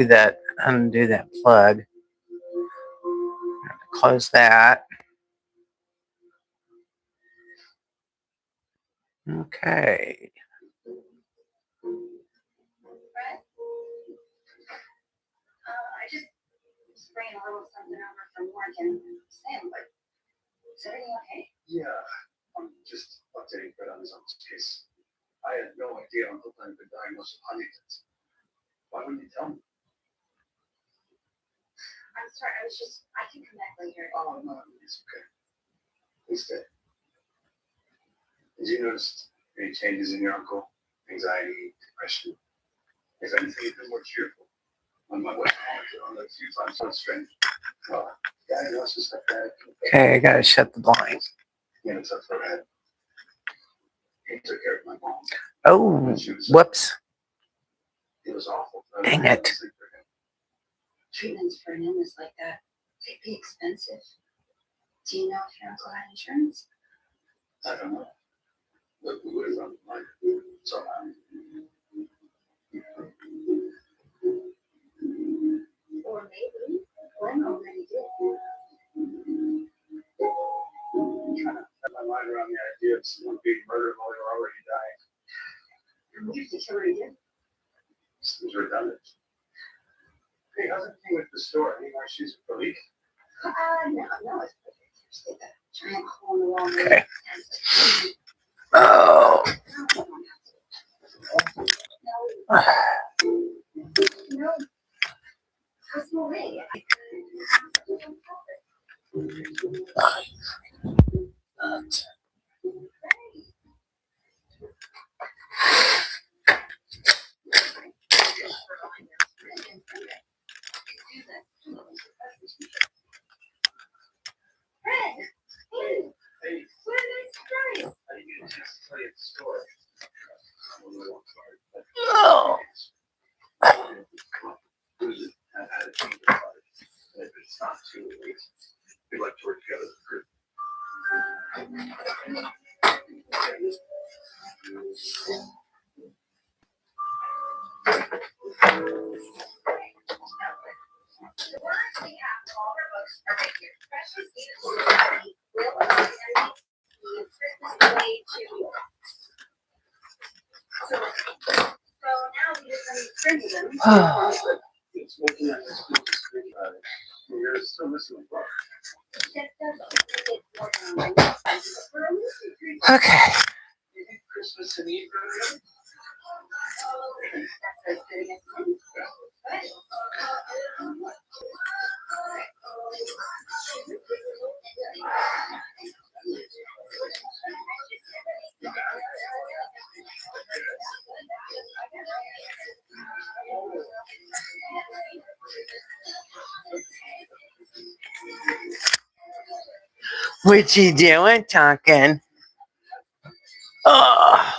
Do that. Undo that plug. Close that. Okay. I just spraying a little something over from work and Sam, but is everything okay? Yeah, I'm just updating Fred on his own case. I had no idea Uncle Glenn had been diagnosed with Huntington's. Why wouldn't you tell me? I'm sorry, I can come back later. Oh, no, it's okay. Please stay. Did you notice any changes in your uncle? Anxiety, depression? Is anything a bit more cheerful? On my way home, on those few times, so strange. Well, diagnosis like that. Okay, I gotta shut the blinds. Yeah, it's up for her head. He took care of my mom. Oh, whoops. It was awful. Dang it. Treatments for an illness like that, they'd be expensive. Do you know if your uncle had insurance? I don't know. But we would have run mine. So, or maybe Glenn already did. I'm trying to wrap my mind around the idea of someone being murdered while they were already dying. What do you think he already did? Seems redundant. Hey, how's everything with the store? Any more issues with the leak? No, it's perfect. Just get that giant hole in the wall. Okay. Oh. No. How's my way? Oh. It's not too late. We like to work together as a group. You're still missing a book. Okay. You think Christmas and Eve are good? What you doing, talking? Oh.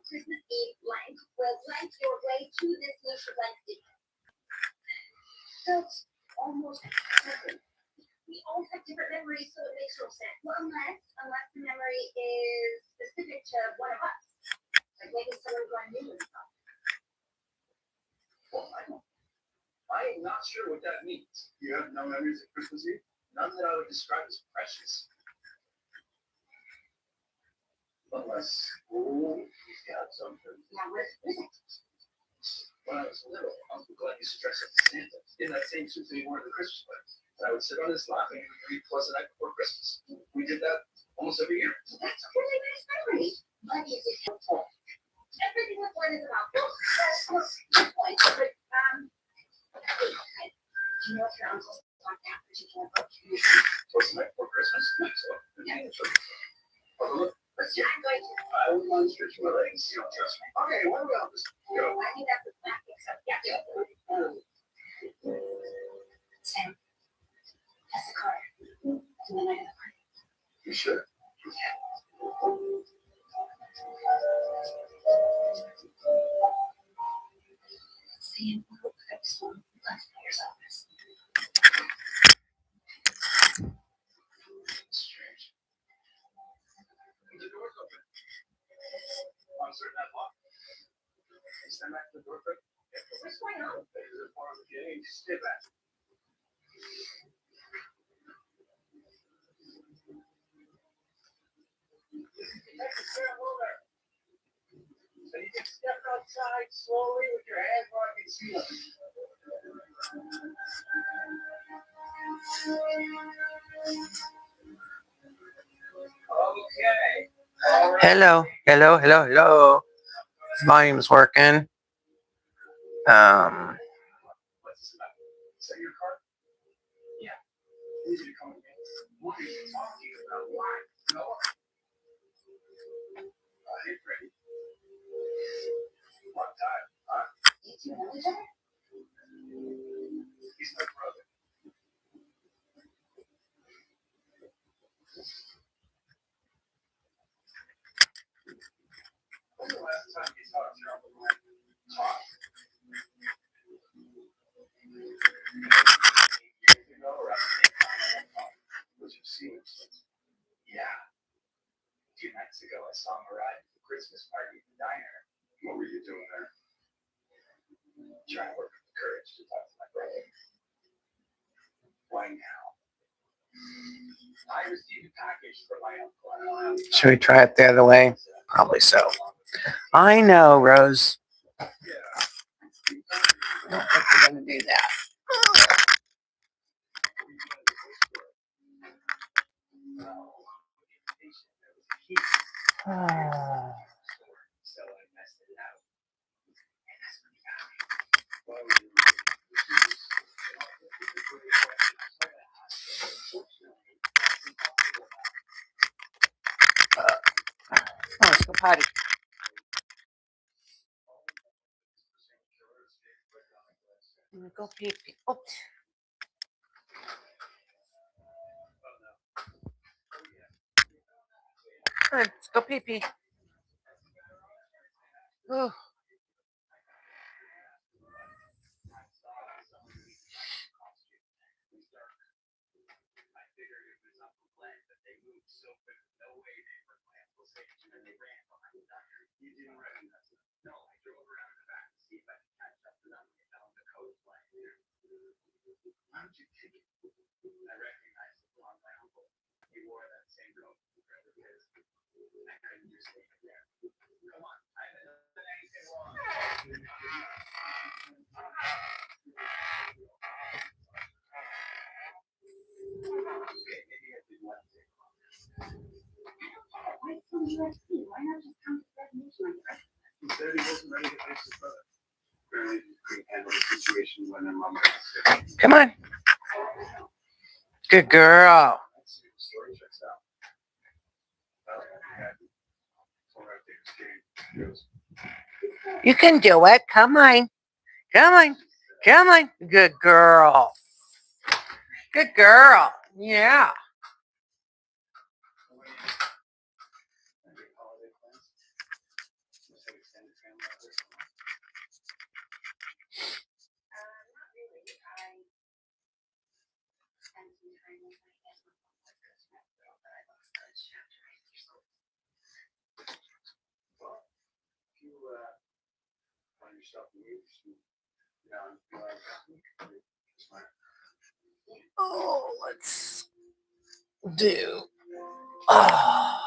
Christmas Eve blank will blank your way to this niche blank thing. That's almost perfect. We all have different memories, so it makes no sense. Well, unless the memory is specific to one of us. Like maybe someone who I knew and stuff. Well, I'm not sure what that means. You have no memories of Christmas Eve? None that I would describe as precious. Unless, he's got something. Yeah, where's it? When I was little, Uncle Glenn used to dress up as Santa in that same suit that he wore at the Christmas party. And I would sit on his lap and he would read Plus the Night Before Christmas. We did that almost every year. That's a really nice memory. Money is helpful. Everything with Glenn is about books. Good point. But, do you know if your uncle's on that particular book? Plus the Night Before Christmas? So, yeah. Oh, look. Yeah, I'm going to. I wouldn't mind stretching my legs. You don't trust me. Okay, what about this? Go. I think that's the back except. Yeah. Sam, that's the car. To the night of the party. You sure? Yeah. Sam, we'll put up some last player's office. Strange. The door's open. I'm certain I'm locked. Stand back to the door quick. What's going on? There's a bar on the gate. Stay back. So you can step outside slowly with your hands on your seat. Okay. All right. Hello, hello, hello, hello. Volume's working. What's this about? Is that your car? Yeah. I need you to come with me. What are you talking about? Why? No. Hey, Freddie. Long time. You two know each other? He's my brother. When was the last time you talked to your Uncle Mike? Talk? 8 years ago, around the same time. Was you seeing? Yeah. 2 nights ago, I saw him arrive at the Christmas party at the diner. What were you doing there? Trying to work up the courage to talk to my brother. Why now? I received a package from my uncle. I don't have should we try it the other way? Probably so. I know, Rose. I don't think we're gonna do that. So I messed it out. And that's what he got me. Why would you Oh, let's go potty. Go pee pee. Oops. Come on, let's go pee pee. Ooh. You didn't recognize it. No, I drove around in the back to see if I could catch up to them when they found the coastline here. Why don't you take it? I recognized it on my uncle. He wore that same coat as his. I couldn't just leave it there. Come on, I haven't done anything wrong. Okay, maybe I did one thing wrong. Why come USC? Why not just come to graduation like the rest? He said he wasn't ready to face his brother. Apparently, he couldn't handle the situation when their mom got sick. Come on. Good girl. Let's see if the story checks out. Well, yeah. All right, Dave's game. Goes. You can do it. Come on. Come on. Come on. Good girl. Good girl. Yeah. Any holiday plans? Must have extended family out there somewhere. Not really. I spent some time with my aunt for Christmas, but I lost touch after I finished school. Well, if you find yourself in need, you know, it's fine. Oh, let's do. Oh.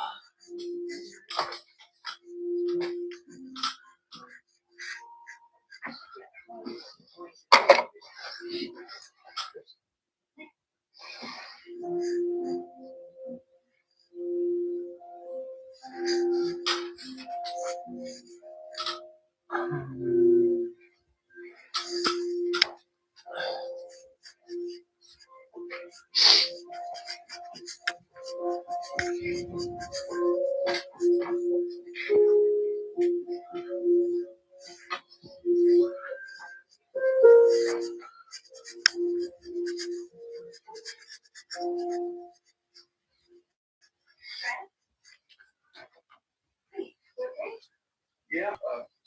Yeah,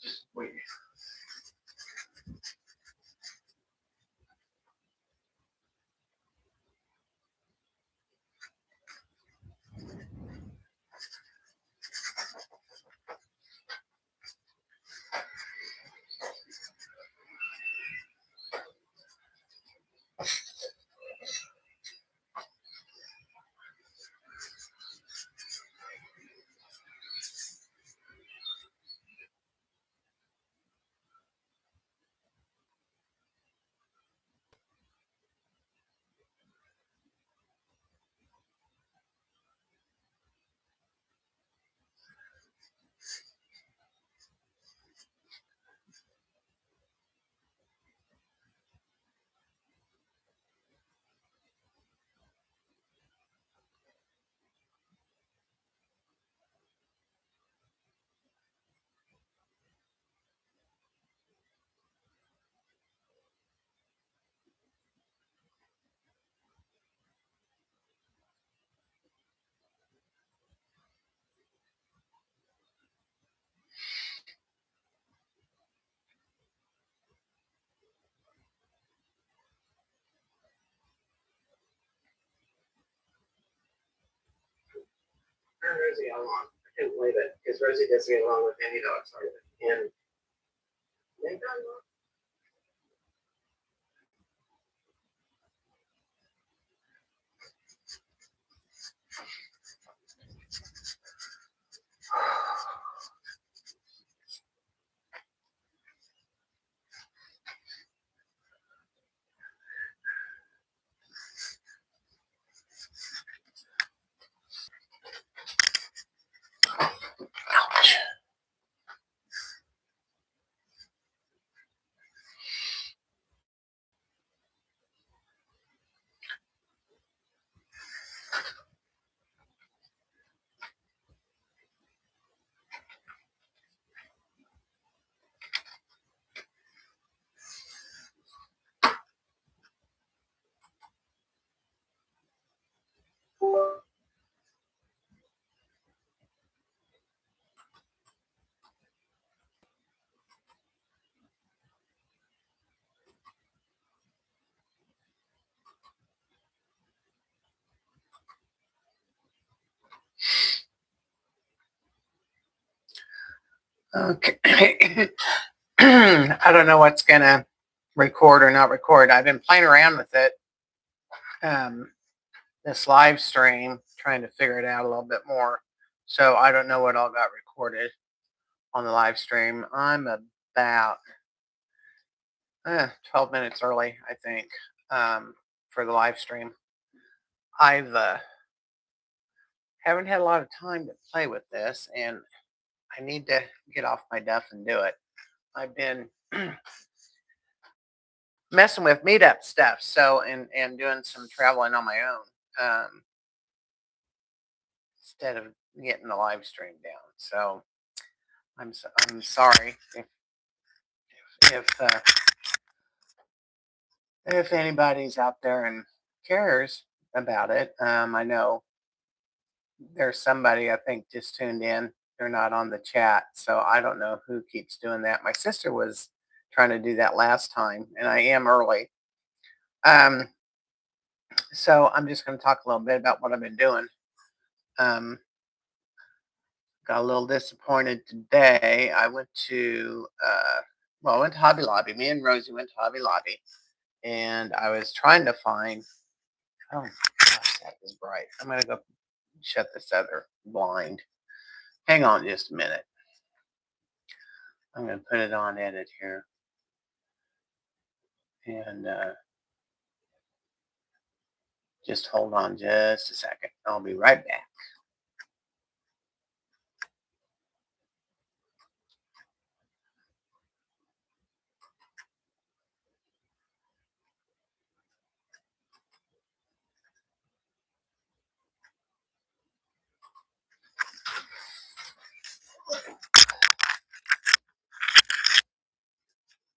just wait. Rosey got along. I couldn't believe it because Rosey doesn't get along with any dogs hardly. And they got along. Ouch. Okay. I don't know what's going to record or not record. I've been playing around with it. This live stream, trying to figure it out a little bit more. So I don't know what all got recorded on the live stream. I'm about 12 minutes early, I think, for the live stream. I've haven't had a lot of time to play with this, and I need to get off my duff and do it. I've been messing with meetup stuff, so and doing some traveling on my own instead of getting the live stream down. So I'm sorry if anybody's out there and cares about it. I know there's somebody I think just tuned in. They're not on the chat, so I don't know who keeps doing that. My sister was trying to do that last time, and I am early. So I'm just going to talk a little bit about what I've been doing. Got a little disappointed today. I went to Hobby Lobby. Me and Rosie went to Hobby Lobby, and I was trying to find. Oh gosh, that is bright. I'm going to go shut this other blind. Hang on just a minute. I'm going to put it on edit here. And just hold on just a second. I'll be right back.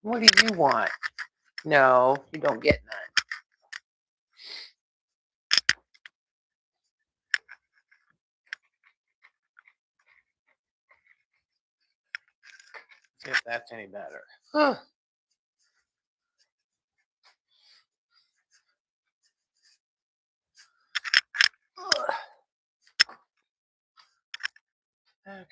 What do you want? No, you don't get none. See if that's any better. Huh. Okay.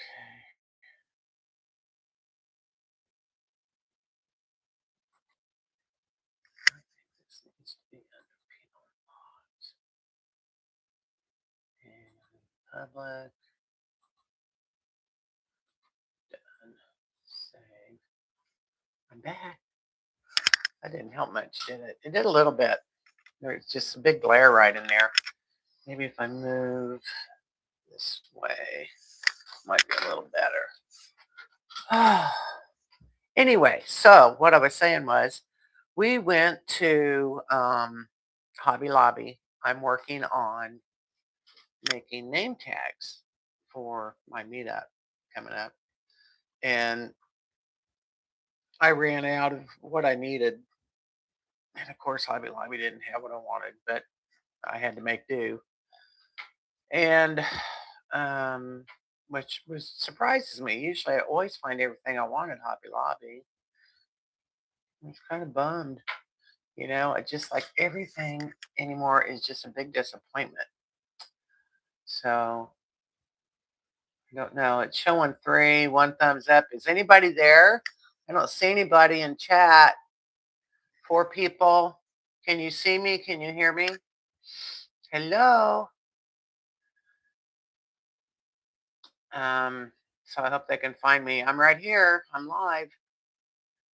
I think this needs to be under penal laws. And public. Done. Save. I'm back. That didn't help much, did it? It did a little bit. There's just a big glare right in there. Maybe if I move this way, might be a little better. Anyway, so what I was saying was we went to Hobby Lobby. I'm working on making name tags for my meetup coming up. And I ran out of what I needed. And of course, Hobby Lobby didn't have what I wanted, but I had to make do. And which surprises me. Usually I always find everything I want at Hobby Lobby. I was kind of bummed. You know, it's just like everything anymore is just a big disappointment. So Don't know. It's showing 3, 1 thumbs up. Is anybody there? I don't see anybody in chat. 4 people. Can you see me? Can you hear me? Hello. So I hope they can find me. I'm right here. I'm live.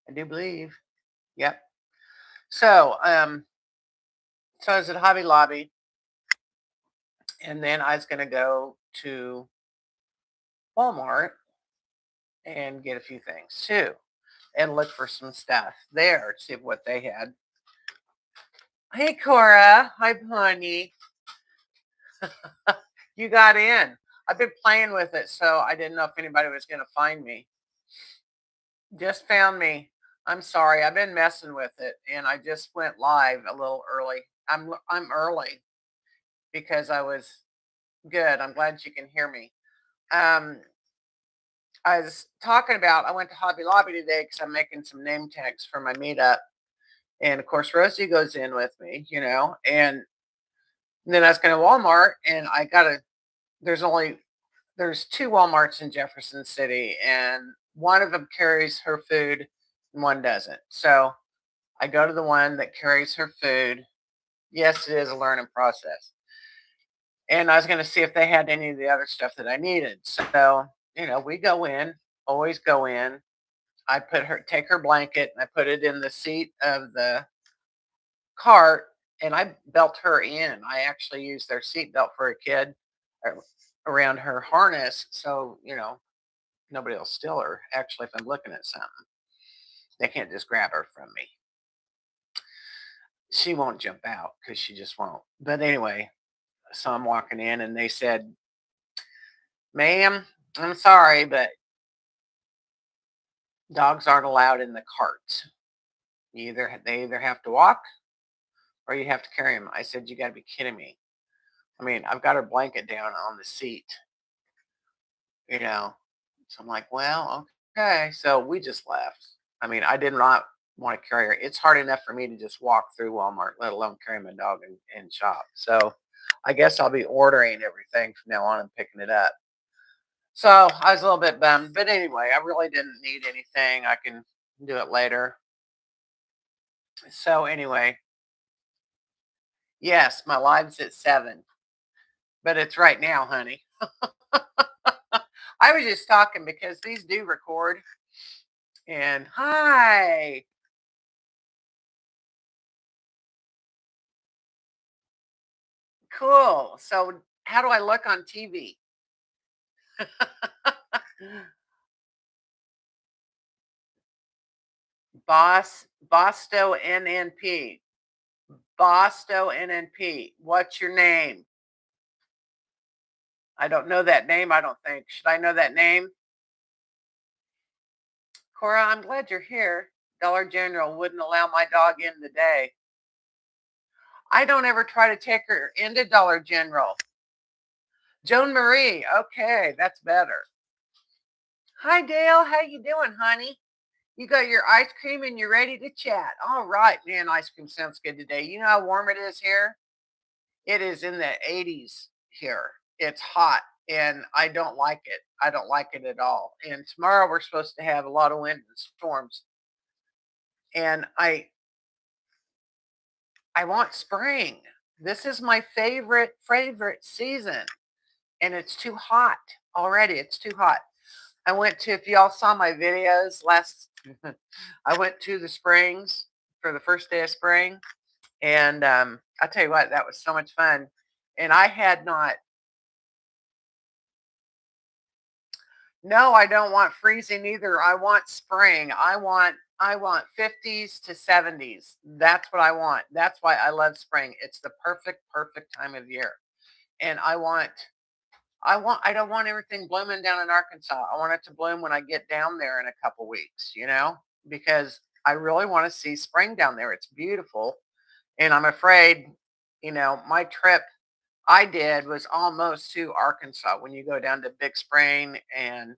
I do believe. Yep. So, so I was at Hobby Lobby, and then I was going to go to Walmart and get a few things too, and look for some stuff there, see what they had. Hey, Cora. Hi, honey. You got in. I've been playing with it, so I didn't know if anybody was going to find me. Just found me. I'm sorry. I've been messing with it, and I just went live a little early. I'm early because I was good. I'm glad you can hear me. Um, I was talking about I went to Hobby Lobby today because I'm making some name tags for my meetup, and of course Rosie goes in with me, and then I was going to Walmart, and I got to. There's 2 Walmarts in Jefferson City, and one of them carries her food, and one doesn't. So I go to the one that carries her food. Yes, it is a learning process. And I was going to see if they had any of the other stuff that I needed. So, we go in, always go in. I take her blanket and I put it in the seat of the cart and I belt her in. I actually used their seat belt for a kid around her harness. So, nobody will steal her. Actually, if I'm looking at something, they can't just grab her from me. She won't jump out because she just won't. But anyway, so I'm walking in and they said, ma'am, I'm sorry, but dogs aren't allowed in the cart. They either have to walk or you have to carry them. I said, you got to be kidding me. I mean, I've got her blanket down on the seat, you know. So I'm like, well, okay. So we just left. I mean, I did not want to carry her. It's hard enough for me to just walk through Walmart, let alone carry my dog and shop. So I guess I'll be ordering everything from now on and picking it up. So I was a little bit bummed. But anyway, I really didn't need anything. I can do it later. So anyway, yes, my live's at 7. But it's right now, honey. I was just talking because these do record. And hi. Cool. So how do I look on TV? Bosto NNP. Bosto NNP. What's your name? I don't know that name, I don't think. Should I know that name? Cora, I'm glad you're here. Dollar General wouldn't allow my dog in today. I don't ever try to take her into Dollar General. Joan Marie. Okay, that's better. Hi, Dale. How you doing, honey? You got your ice cream and you're ready to chat. All right, man. Ice cream sounds good today. You know how warm it is here? It is in the 80s here. It's hot and I don't like it. I don't like it at all. And tomorrow we're supposed to have a lot of wind and storms. And I want spring. This is my favorite season. And it's too hot already. It's too hot. I went to, if y'all saw my videos I went to the springs for the first day of spring. And I'll tell you what, that was so much fun. And I had not, no, I don't want freezing either. I want spring. I want 50s to 70s. That's what I want. That's why I love spring. It's the perfect time of year. And I don't want everything blooming down in Arkansas. I want it to bloom when I get down there in a couple weeks, because I really want to see spring down there. It's beautiful. And I'm afraid, my trip I did was almost to Arkansas. When you go down to Big Spring and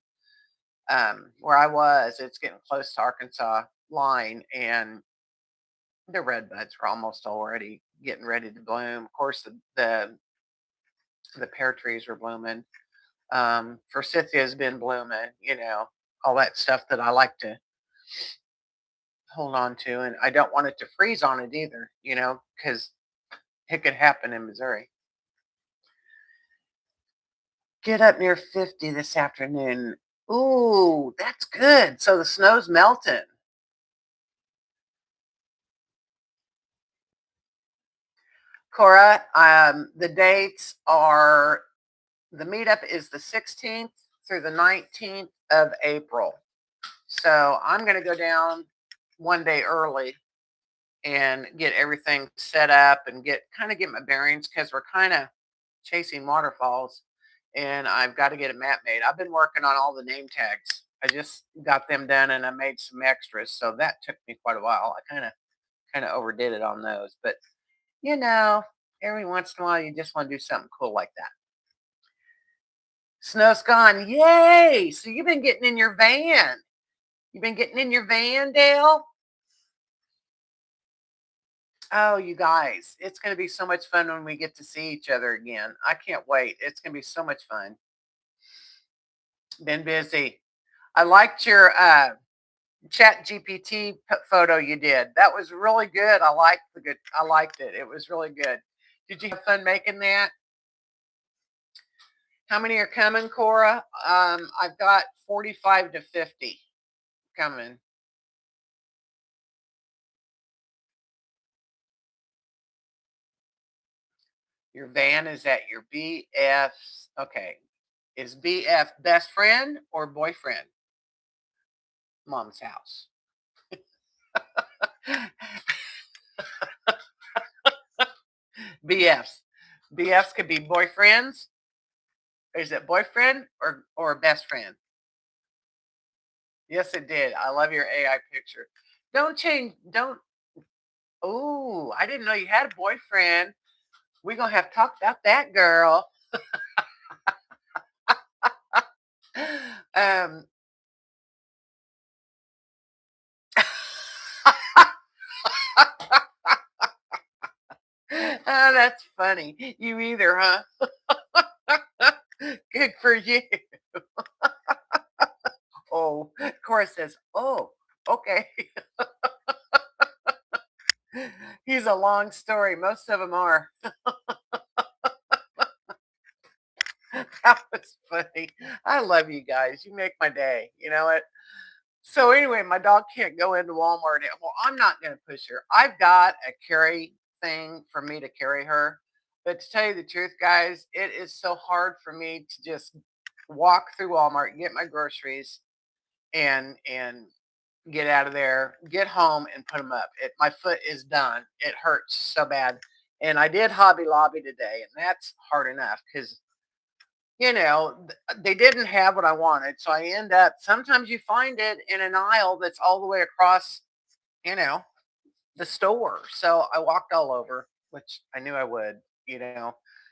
where I was, it's getting close to Arkansas line, and the red buds were almost already getting ready to bloom. Of course, the pear trees were blooming. Forsythia's been blooming, all that stuff that I like to hold on to. And I don't want it to freeze on it either, because it could happen in Missouri. Get up near 50 this afternoon. Ooh, that's good. So the snow's melting. Cora, the dates are, the meetup is the 16th through the 19th of April. So I'm going to go down one day early and get everything set up and get my bearings, because we're kind of chasing waterfalls, and I've got to get a map made. I've been working on all the name tags. I just got them done and I made some extras. So that took me quite a while. I kind of overdid it on those, but every once in a while you just want to do something cool like that. Snow's gone. Yay. So you've been getting in your van. You've been getting in your van, Dale? Oh, you guys, it's going to be so much fun when we get to see each other again. I can't wait. It's going to be so much fun. Been busy. I liked your Chat GPT photo you did. That was really good. I liked it. It was really good. Did you have fun making that? How many are coming, Cora? I've got 45 to 50 coming. Your van is at your BF's. Okay. Is BF best friend or boyfriend? Mom's house. BFs. BFs could be boyfriends. Is it boyfriend or best friend? Yes, it did. I love your AI picture. Don't change. Don't. Oh, I didn't know you had a boyfriend. We're going to have to talk about that, girl. um, that's funny. You either, huh? Good for you. Oh, Cora says, oh, okay. He's a long story. Most of them are. That was funny. I love you guys. You make my day. You know what? So anyway, my dog can't go into Walmart. Well, I'm not going to push her. I've got a carry thing for me to carry her. But to tell you the truth, guys, it is so hard for me to just walk through Walmart, get my groceries, and get out of there, get home, and put them up. My foot is done. It hurts so bad. And I did Hobby Lobby today, and that's hard enough because they didn't have what I wanted. So I end up, sometimes you find it in an aisle that's all the way across, the store. So I walked all over, which I knew I would.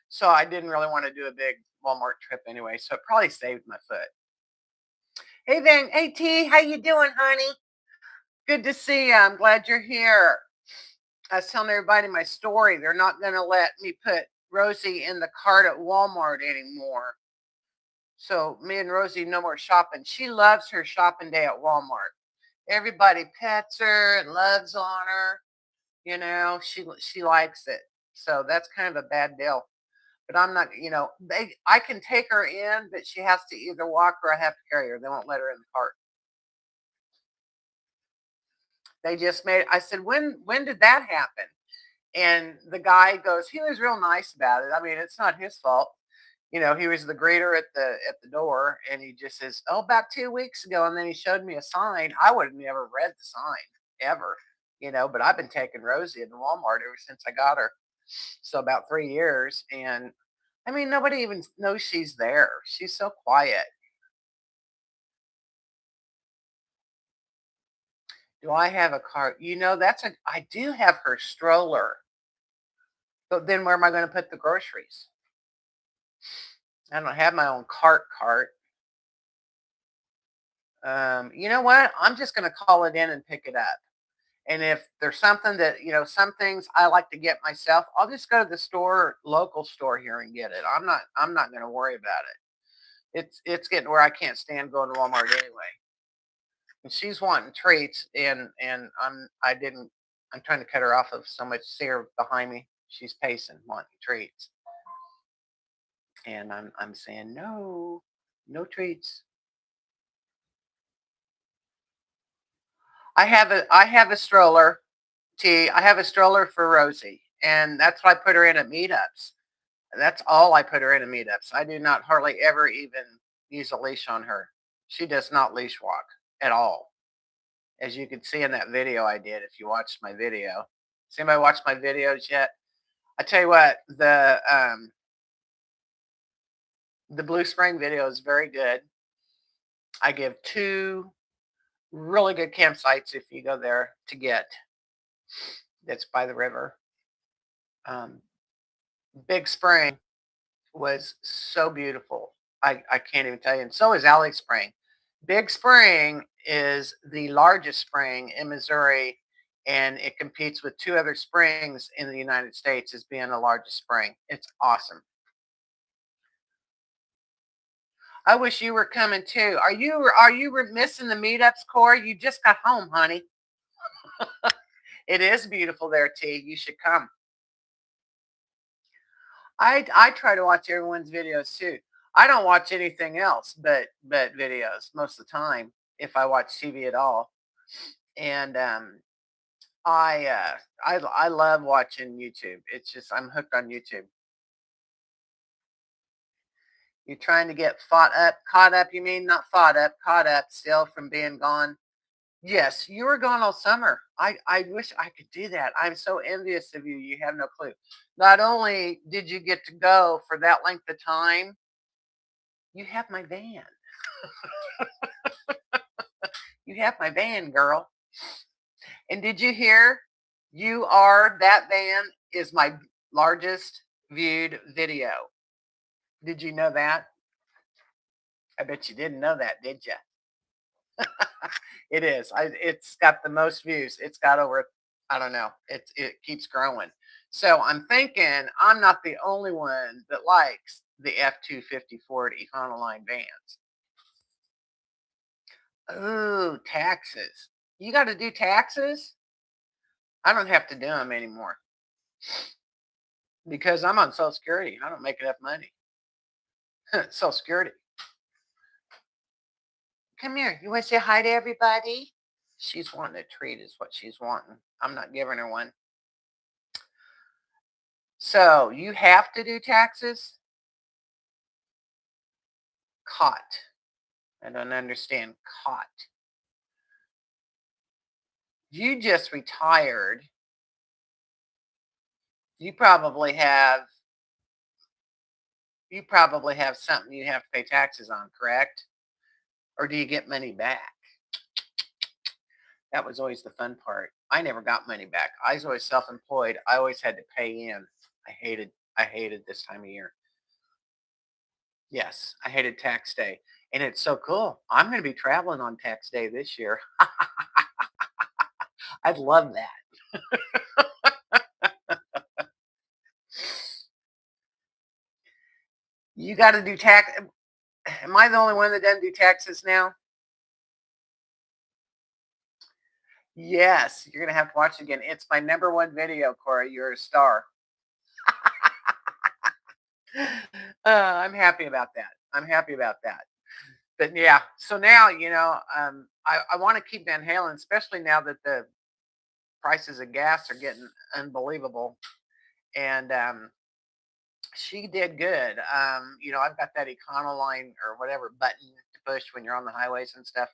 So I didn't really want to do a big Walmart trip anyway. So it probably saved my foot. Hey, Van. Hey, T. How you doing, honey? Good to see you. I'm glad you're here. I was telling everybody my story. They're not going to let me put Rosie in the cart at Walmart anymore. So me and Rosie, no more shopping. She loves her shopping day at Walmart. Everybody pets her and loves on her. She likes it. So that's kind of a bad deal. But I'm not, I can take her in, but she has to either walk or I have to carry her. They won't let her in the cart. They just I said, when did that happen? And the guy goes, he was real nice about it. I mean, it's not his fault. He was the greeter at the door, and he just says, "Oh, about 2 weeks ago," and then he showed me a sign. I would have never read the sign ever, But I've been taking Rosie into Walmart ever since I got her, so about 3 years, and I mean, nobody even knows she's there. She's so quiet. Do I have a cart? I do have her stroller, but then where am I going to put the groceries? I don't have my own cart. You know what? I'm just going to call it in and pick it up. And if there's something that, some things I like to get myself, I'll just go to the local store here and get it. I'm not going to worry about it. It's getting where I can't stand going to Walmart anyway. And she's wanting treats, and I'm trying to cut her off of so much. See her behind me. She's pacing, wanting treats, and I'm saying no, no treats. I have a stroller. I have a stroller for Rosie, and that's what I put her in at meetups. That's all I put her in at meetups. I do not hardly ever even use a leash on her. She does not leash walk at all, as you can see in that video I did. If you watched my video, has anybody watched my videos yet? I tell you what, the Blue Spring video is very good. I give 2 really good campsites if you go there to get. That's by the river. Big Spring was so beautiful. I can't even tell you. And so is Alley Spring. Big Spring is the largest spring in Missouri, and it competes with 2 other springs in the United States as being the largest spring. It's awesome. I wish you were coming too. Are you missing the meetups, Corey? You just got home, honey. It is beautiful there, T. You should come. I try to watch everyone's videos too. I don't watch anything else but videos most of the time, if I watch TV at all. And I love watching YouTube. It's just I'm hooked on YouTube. You're trying to get caught up. You mean not fought up, caught up still from being gone. Yes, you were gone all summer. I wish I could do that. I'm so envious of you. You have no clue. Not only did you get to go for that length of time, you have my van. You have my van, girl. And did you hear? That van is my largest viewed video. Did you know that? I bet you didn't know that, did you? It is. It's got the most views. It's got over, I don't know. It keeps growing. So I'm thinking I'm not the only one that likes the F-250 Ford Econoline vans. Oh, taxes. You got to do taxes? I don't have to do them anymore because I'm on Social Security. I don't make enough money. Social Security. Come here. You want to say hi to everybody? She's wanting a treat is what she's wanting. I'm not giving her one. So you have to do taxes? Caught. I don't understand. Caught. You just retired. You probably have something you have to pay taxes on, correct? Or do you get money back? That was always the fun part. I never got money back. I was always self-employed. I always had to pay in. I hated this time of year. Yes, I hated tax day. And it's so cool. I'm going to be traveling on tax day this year. I'd love that. You got to do tax. Am I the only one that doesn't do taxes now? Yes, you're going to have to watch it again. It's my #1 video, Corey. You're a star. I'm happy about that. I'm happy about that. But yeah, so now, I want to keep Van Halen, especially now that the prices of gas are getting unbelievable. And she did good. I've got that Econoline or whatever button to push when you're on the highways and stuff.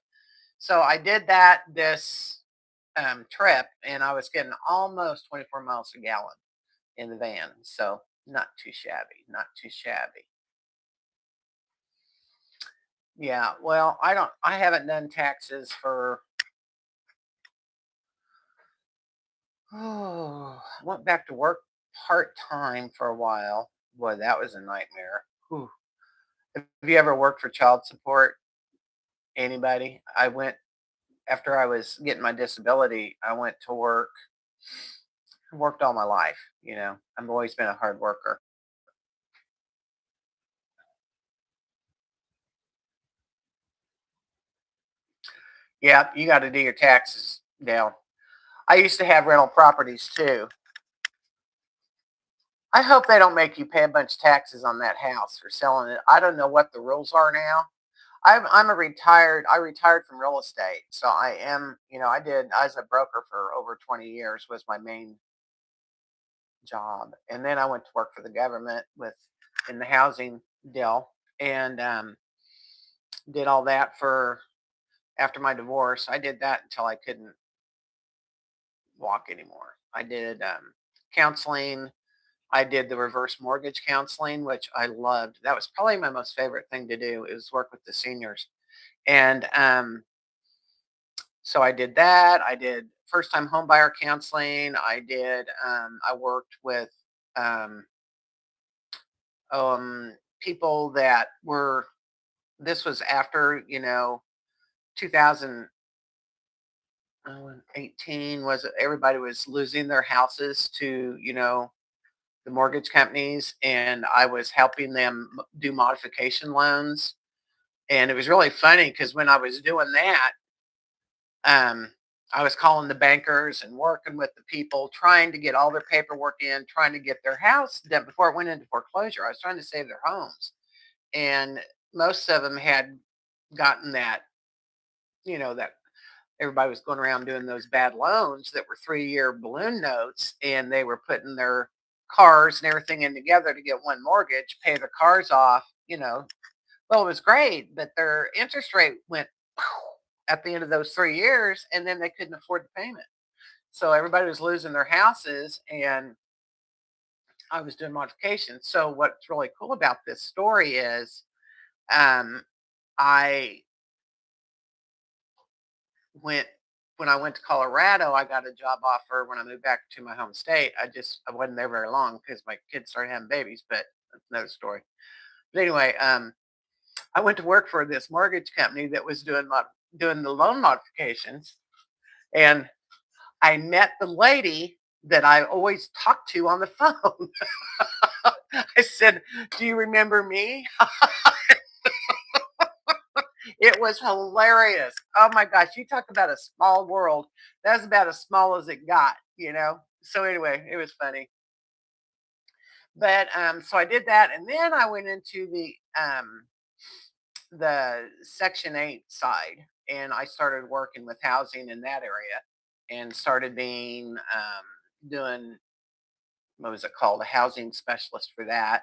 So I did that this trip, and I was getting almost 24 miles a gallon in the van. So not too shabby, not too shabby. Yeah, well, I haven't done taxes for, I went back to work part-time for a while. Boy, that was a nightmare. Whew. Have you ever worked for child support? Anybody? After I was getting my disability, I went to work. I worked all my life, I've always been a hard worker. Yeah, you got to do your taxes down. I used to have rental properties too. I hope they don't make you pay a bunch of taxes on that house for selling it. I don't know what the rules are now. I retired from real estate. So I am, I was a broker for over 20 years was my main job. And then I went to work for the government in the housing deal and did all that for after my divorce. I did that until I couldn't walk anymore. I did counseling. I did the reverse mortgage counseling, which I loved. That was probably my most favorite thing to do is work with the seniors. And so I did that. I did first time home buyer counseling. I worked with um, people that were, this was after, 2018 was everybody was losing their houses to, the mortgage companies. And I was helping them do modification loans. And it was really funny because when I was doing that, um, I was calling the bankers and working with the people, trying to get all their paperwork in, trying to get their house done before it went into foreclosure. I was trying to save their homes. And most of them had gotten that, that everybody was going around doing those bad loans that were 3-year balloon notes, and they were putting their cars and everything in together to get one mortgage, pay their cars off, Well, it was great, but their interest rate went at the end of those 3 years, and then they couldn't afford the payment. So everybody was losing their houses, and I was doing modifications. So what's really cool about this story is, um, I went when I went to Colorado. I got a job offer when I moved back to my home state. I wasn't there very long because my kids started having babies, but that's another story. But anyway, I went to work for this mortgage company that was doing the loan modifications, and I met the lady that I always talked to on the phone. I said, "Do you remember me?" It was hilarious. Oh my gosh, you talk about a small world. That's about as small as it got. So anyway, it was funny. But so I did that, and then I went into the Section 8 side, and I started working with housing in that area, and started being doing, what was it called, a housing specialist for that.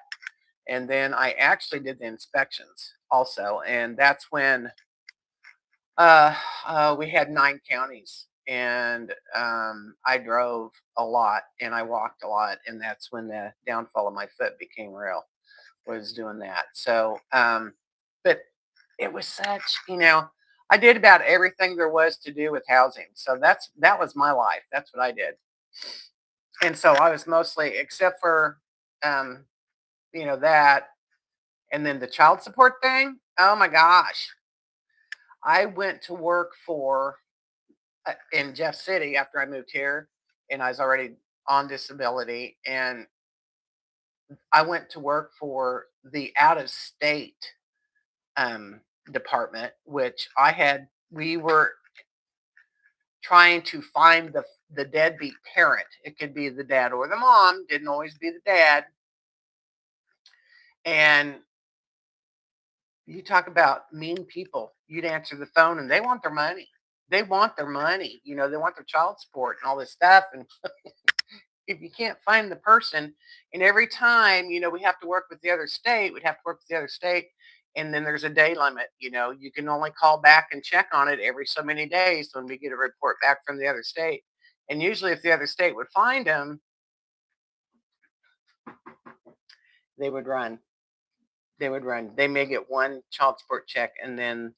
And then I actually did the inspections also, and that's when we had 9 counties, and I drove a lot and I walked a lot, and that's when the downfall of my foot became real. Was doing that. So, but it was such, I did about everything there was to do with housing. So that was my life. That's what I did. And so I was mostly, except for, um, that, and then the child support thing. Oh my gosh. I went to work for in Jeff City after I moved here, and I was already on disability, and I went to work for the out of state um, department, which we were trying to find the deadbeat parent. It could be the dad or the mom, didn't always be the dad. And you talk about mean people. You'd answer the phone and they want their money. They want their money. They want their child support and all this stuff. And if you can't find the person, and every time, we have to work with the other state, we'd have to work with the other state. And then there's a day limit, you can only call back and check on it every so many days when we get a report back from the other state. And usually if the other state would find them, they would run. They would run. They may get one child support check. And then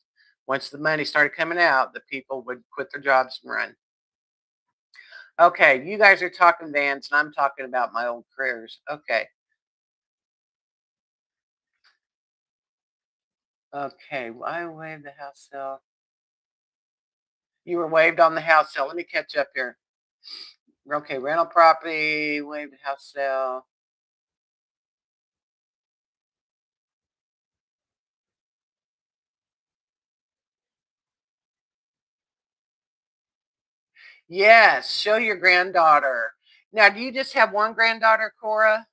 once the money started coming out, the people would quit their jobs and run. Okay, you guys are talking vans and I'm talking about my old careers. Okay. Okay, I waved the house sale. You were waived on the house sale. Let me catch up here. Okay, rental property, waived house sale. Yes, show your granddaughter. Now, do you just have one granddaughter, Cora?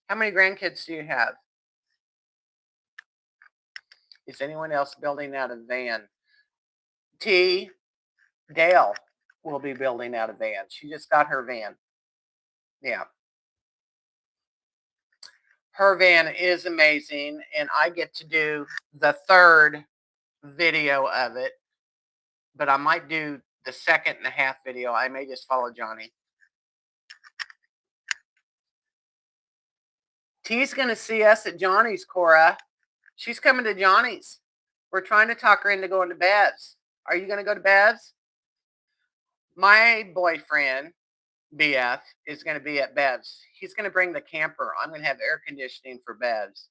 How many grandkids do you have? Is anyone else building out a van? T. Dale will be building out a van. She just got her van. Yeah. Her van is amazing, and I get to do the third video of it, but I might do the second and a half video. I may just follow Johnny. T's going to see us at Johnny's, Cora. She's coming to Johnny's. We're trying to talk her into going to Bev's. Are you going to go to Bev's? My boyfriend, BF, is going to be at Bev's. He's going to bring the camper. I'm going to have air conditioning for Bev's.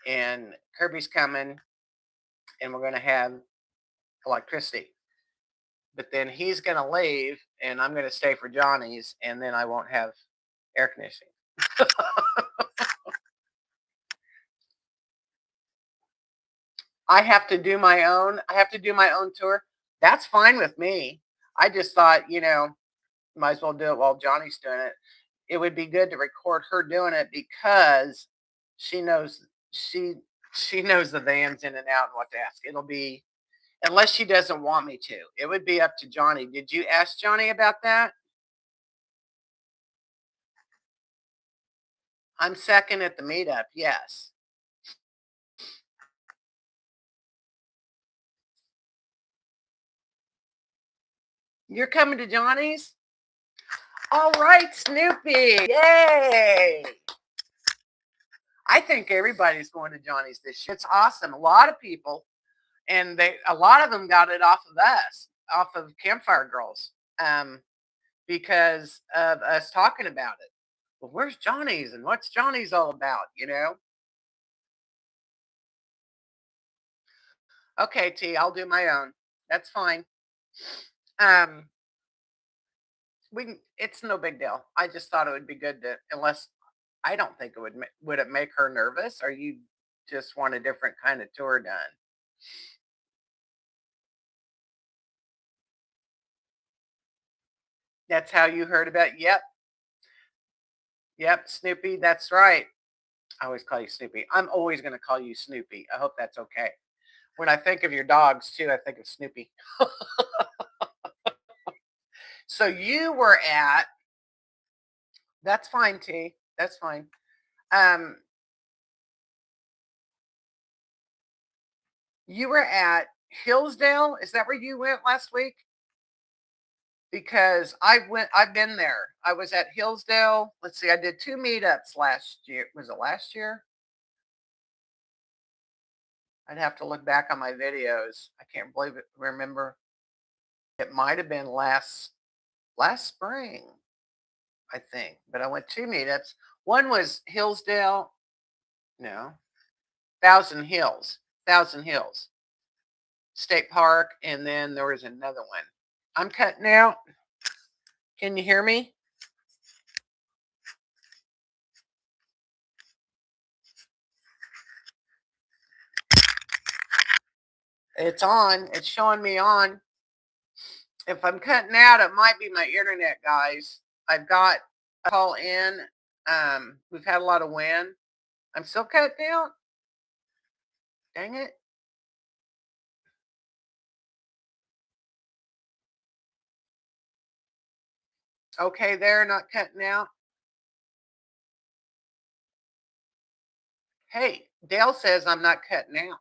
And Kirby's coming, and we're going to have electricity. But then he's going to leave, and I'm going to stay for Johnny's, and then I won't have air conditioning. I have to do my own tour. That's fine with me. I just thought, might as well do it while Johnny's doing it. It would be good to record her doing it because she knows the vans in and out and what to ask. It'll be, unless she doesn't want me to. It would be up to Johnny. Did you ask Johnny about that? I'm second at the meetup, yes. You're coming to Johnny's? All right, Snoopy. Yay. I think everybody's going to Johnny's this year. It's awesome. A lot of people, and a lot of them got it off of us, off of Campfiregirls, because of us talking about it. Well, where's Johnny's and what's Johnny's all about, Okay, T, I'll do my own. That's fine. It's no big deal. I just thought it would be good to, unless I don't think it would it make her nervous, or you just want a different kind of tour done? That's how you heard about. Yep, Snoopy, that's right. I always call you Snoopy. I'm always going to call you Snoopy. I hope that's okay. When I think of your dogs too, I think of Snoopy. So you were at, that's fine, T. That's fine. You were at Hillsdale. Is that where you went last week? Because I've been there. I was at Hillsdale. Let's see, I did 2 meetups last year. Was it last year? I'd have to look back on my videos. I can't remember. It might have been last spring, I think. But I went 2 meetups. One was Hillsdale, no, Thousand Hills State Park, and then there was another one. I'm cutting out. Can you hear me? It's on. It's showing me on. If I'm cutting out, it might be my internet, guys. I've got a call in. We've had a lot of wind. I'm still cutting out. Dang it. Okay, they're not cutting out. Hey, Dale says I'm not cutting out.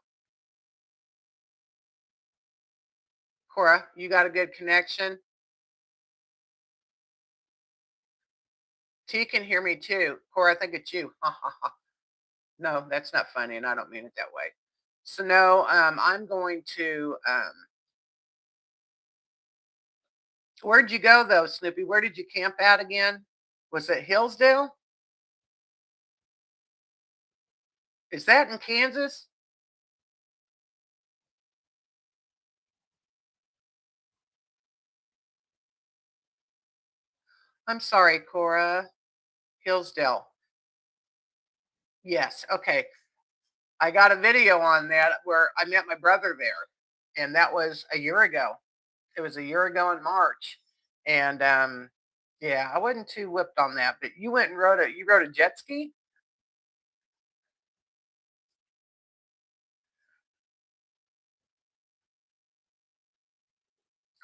Cora, you got a good connection? T can hear me too. Cora, I think it's you. No, that's not funny, and I don't mean it that way. So no, I'm going to. Where'd you go though, Snoopy? Where did you camp out again? Was it Hillsdale? Is that in Kansas? I'm sorry, Cora. Hillsdale. Yes. Okay. I got a video on that where I met my brother there, and that was a year ago. It was a year ago in March, and yeah, I wasn't too whipped on that. But you went and rode a jet ski.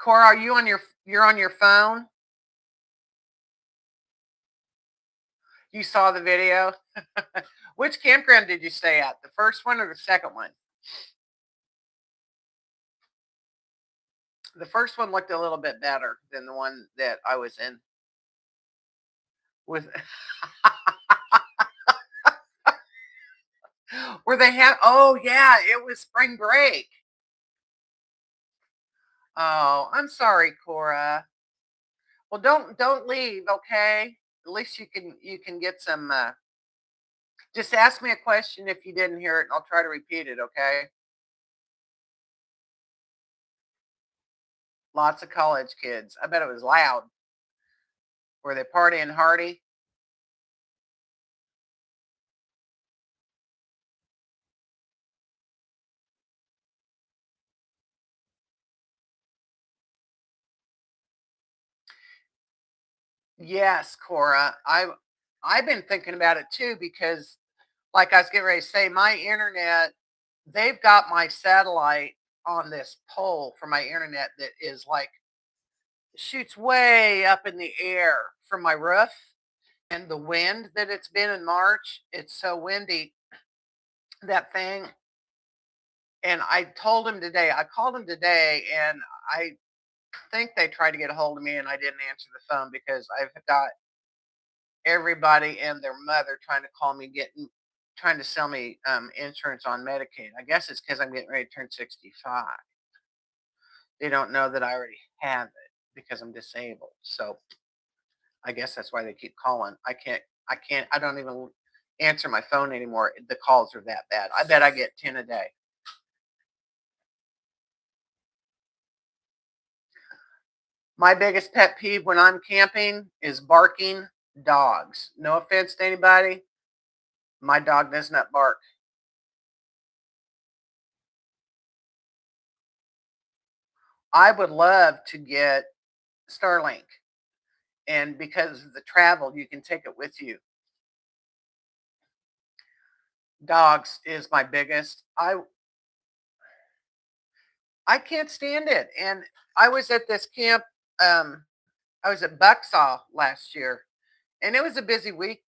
Cora, are you on you're on your phone? You saw the video? Which campground did you stay at? The first one or the second one? The first one looked a little bit better than the one that I was in. With where they had, oh yeah, it was spring break. Oh, I'm sorry, Cora. Well, don't leave, okay? At least you can get some. Just ask me a question if you didn't hear it, and I'll try to repeat it, okay? Lots of college kids. I bet it was loud. Were they partying hardy? Yes, Cora. I've been thinking about it too because, like I was getting ready to say, my internet. They've got my satellite on this pole for my internet that is like shoots way up in the air from my roof, and the wind that it's been in March. It's so windy that thing. And I told him today. I called him today, and I think they tried to get a hold of me, and I didn't answer the phone because I've got everybody and their mother trying to call me, trying to sell me insurance on Medicaid. I guess it's because I'm getting ready to turn 65. They don't know that I already have it because I'm disabled. So I guess that's why they keep calling. I don't even answer my phone anymore. The calls are that bad. I bet I get 10 a day. My biggest pet peeve when I'm camping is barking dogs. No offense to anybody. My dog does not bark. I would love to get Starlink. And because of the travel, you can take it with you. Dogs is my biggest. I can't stand it. And I was at this camp. Um, I was at Bucksaw last year, and it was a busy week.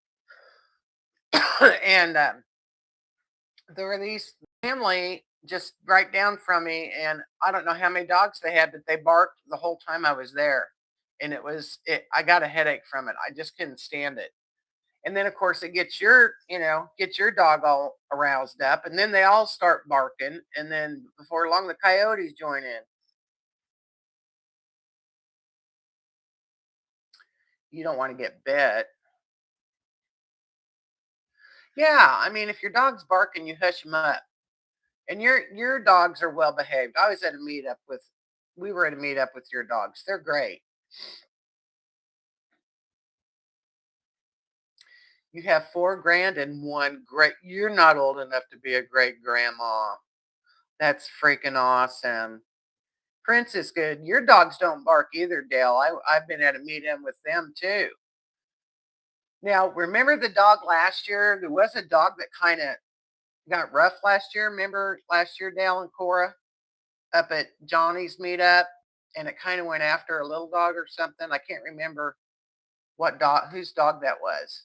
And there were these family just right down from me, and I don't know how many dogs they had, but they barked the whole time I was there, and I got a headache from it. I just couldn't stand it. And then of course it gets your dog all aroused up, and then they all start barking, and then before long the coyotes join in. You don't want to get bit. Yeah, I mean, if your dog's barking, you hush him up. And your dogs are well behaved. I was at a meetup with we were at a meetup with your dogs. They're great. You have 4 grand and one great. You're not old enough to be a great grandma. That's freaking awesome. Prince is good. Your dogs don't bark either, Dale. I've been at a meetup with them too. Now, remember the dog last year? There was a dog that kind of got rough last year. Remember last year, Dale and Cora up at Johnny's meetup, and it kind of went after a little dog or something. I can't remember what dog, whose dog that was.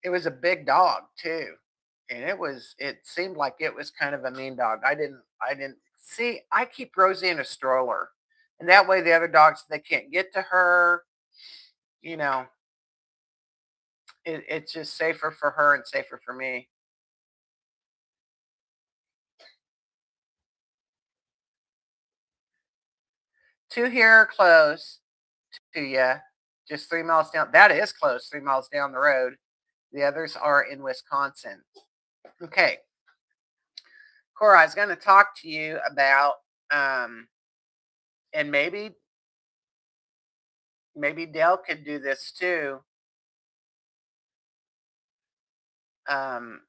It was a big dog too, and it seemed like it was kind of a mean dog. I didn't see. I keep Rosie in a stroller, and that way the other dogs they can't get to her. You know, it's just safer for her and safer for me. Two here are close to you, just 3 miles down. That is close, 3 miles down the road. The others are in Wisconsin. Okay, Cora, I was going to talk to you about, and maybe Dell could do this too. Um,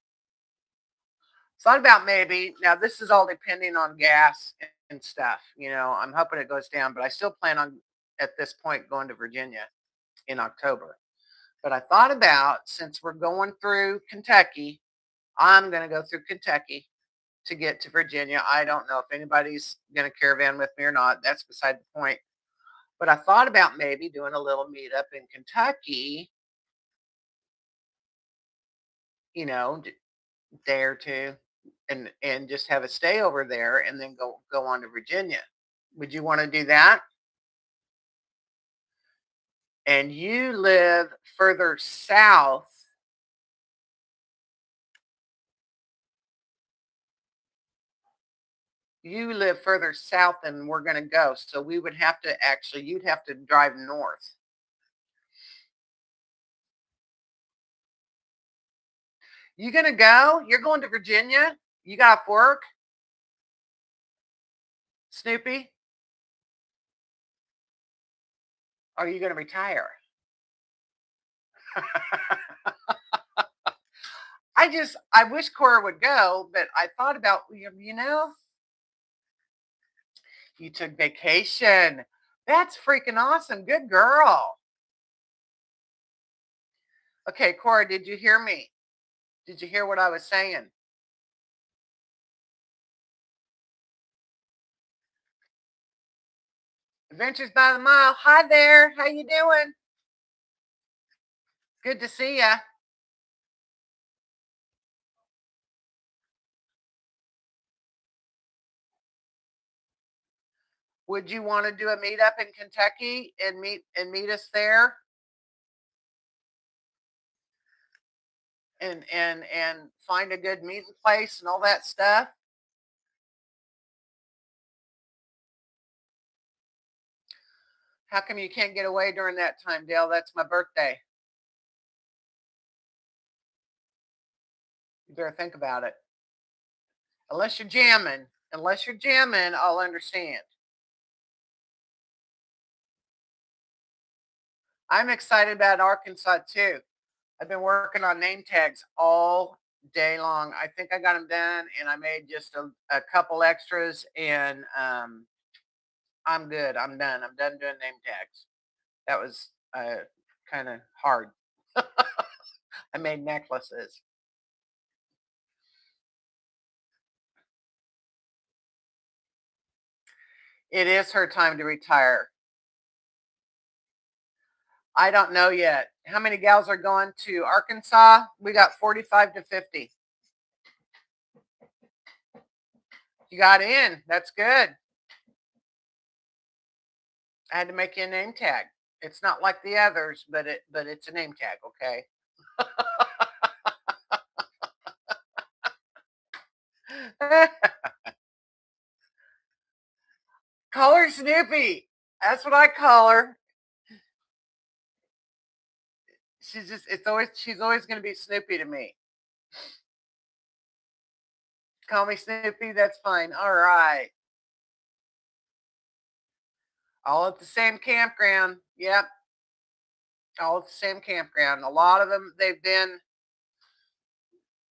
thought about maybe, now this is all depending on gas and stuff, I'm hoping it goes down, but I still plan on at this point going to Virginia in October. But I thought about, since we're going through Kentucky, I'm going to go through Kentucky to get to Virginia. I don't know if anybody's going to caravan with me or not. That's beside the point. But I thought about maybe doing a little meetup in Kentucky, day or two, and just have a stay over there and then go on to Virginia. Would you want to do that? And you live further south. You live further south than we're going to go. So we would have to you'd have to drive north. You going to go? You're going to Virginia? You got off work? Snoopy? Are you going to retire? I wish Cora would go, but I thought about, you took vacation. That's freaking awesome. Good girl. Okay, Cora, did you hear me? Did you hear what I was saying? Adventures by the Mile. Hi there. How you doing? Good to see ya. Would you want to do a meetup in Kentucky and meet us there? And find a good meeting place and all that stuff? How come you can't get away during that time, Dale? That's my birthday. You better think about it. Unless you're jamming, I'll understand. I'm excited about Arkansas too. I've been working on name tags all day long. I think I got them done, and I made just a couple extras, and I'm good. I'm done. I'm done doing name tags. That was kind of hard. I made necklaces. It is her time to retire. I don't know yet. How many gals are going to Arkansas? We got 45 to 50. You got in. That's good. I had to make you a name tag. It's not like the others, but it's a name tag, okay? Call her Snoopy. That's what I call her. She's always going to be Snoopy to me. Call me Snoopy. That's fine. All right. All at the same campground. Yep. All at the same campground. A lot of them,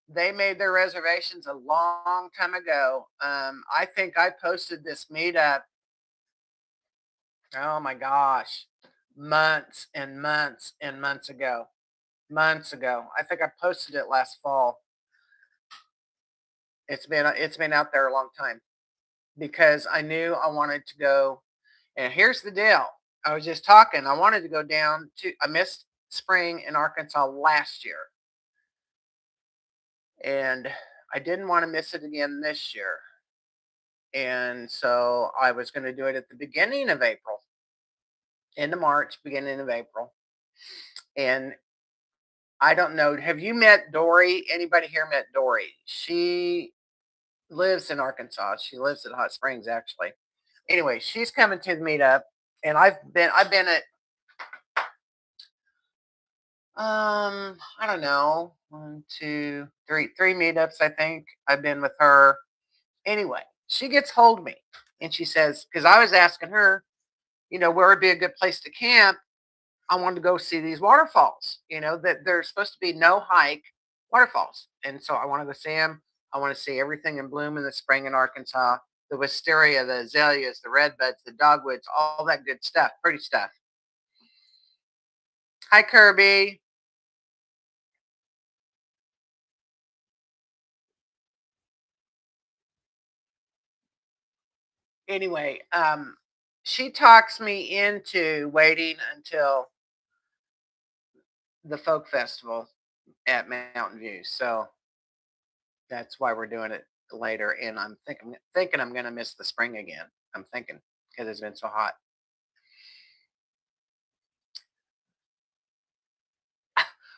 they made their reservations a long time ago. I think I posted this meetup. Oh my gosh. Months and months and months ago. Months ago. I think I posted it last fall. It's been out there a long time because I knew I wanted to go. And here's the deal. I was just talking. I wanted to go down to, I missed spring in Arkansas last year. And I didn't want to miss it again this year. And so I was going to do it at the beginning of April, end of March, beginning of April. And I don't know. Have you met Dory? Anybody here met Dory? She lives in Arkansas. She lives in Hot Springs, actually. Anyway, she's coming to the meetup, and I've been at I don't know, 1, 2, 3 meetups. I think I've been with her. Anyway, she gets hold of me and she says, because I was asking her, where would be a good place to camp. I wanted to go see these waterfalls, that they're supposed to be no hike waterfalls. And so I want to go see them. I want to see everything in bloom in the spring in Arkansas. The wisteria, the azaleas, the redbuds, the dogwoods, all that good stuff, pretty stuff. Hi, Kirby. Anyway, she talks me into waiting until the folk festival at Mountain View. So that's why we're doing it later. And I'm thinking I'm going to miss the spring again. I'm thinking because it's been so hot.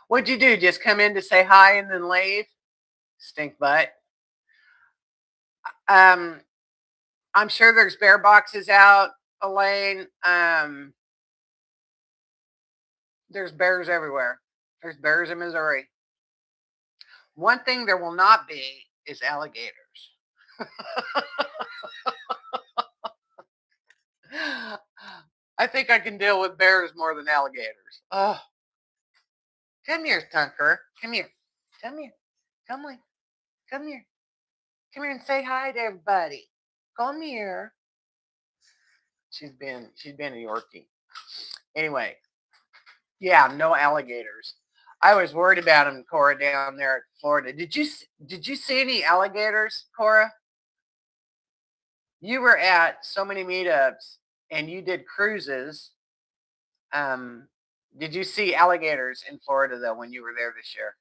What'd you do? Just come in to say hi and then leave? Stink butt. I'm sure there's bear boxes out, Elaine. There's bears everywhere. There's bears in Missouri. One thing there will not be is alligators. I think I can deal with bears more than alligators. Oh, come here, Tunker. Come here. Come here. Come on. Come here. Come here and say hi to everybody. Come here. She's been a Yorkie. Anyway, yeah, no alligators. I was worried about them, Cora, down there at Florida. Did you see any alligators, Cora? You were at so many meetups and you did cruises. Did you see alligators in Florida though when you were there this year?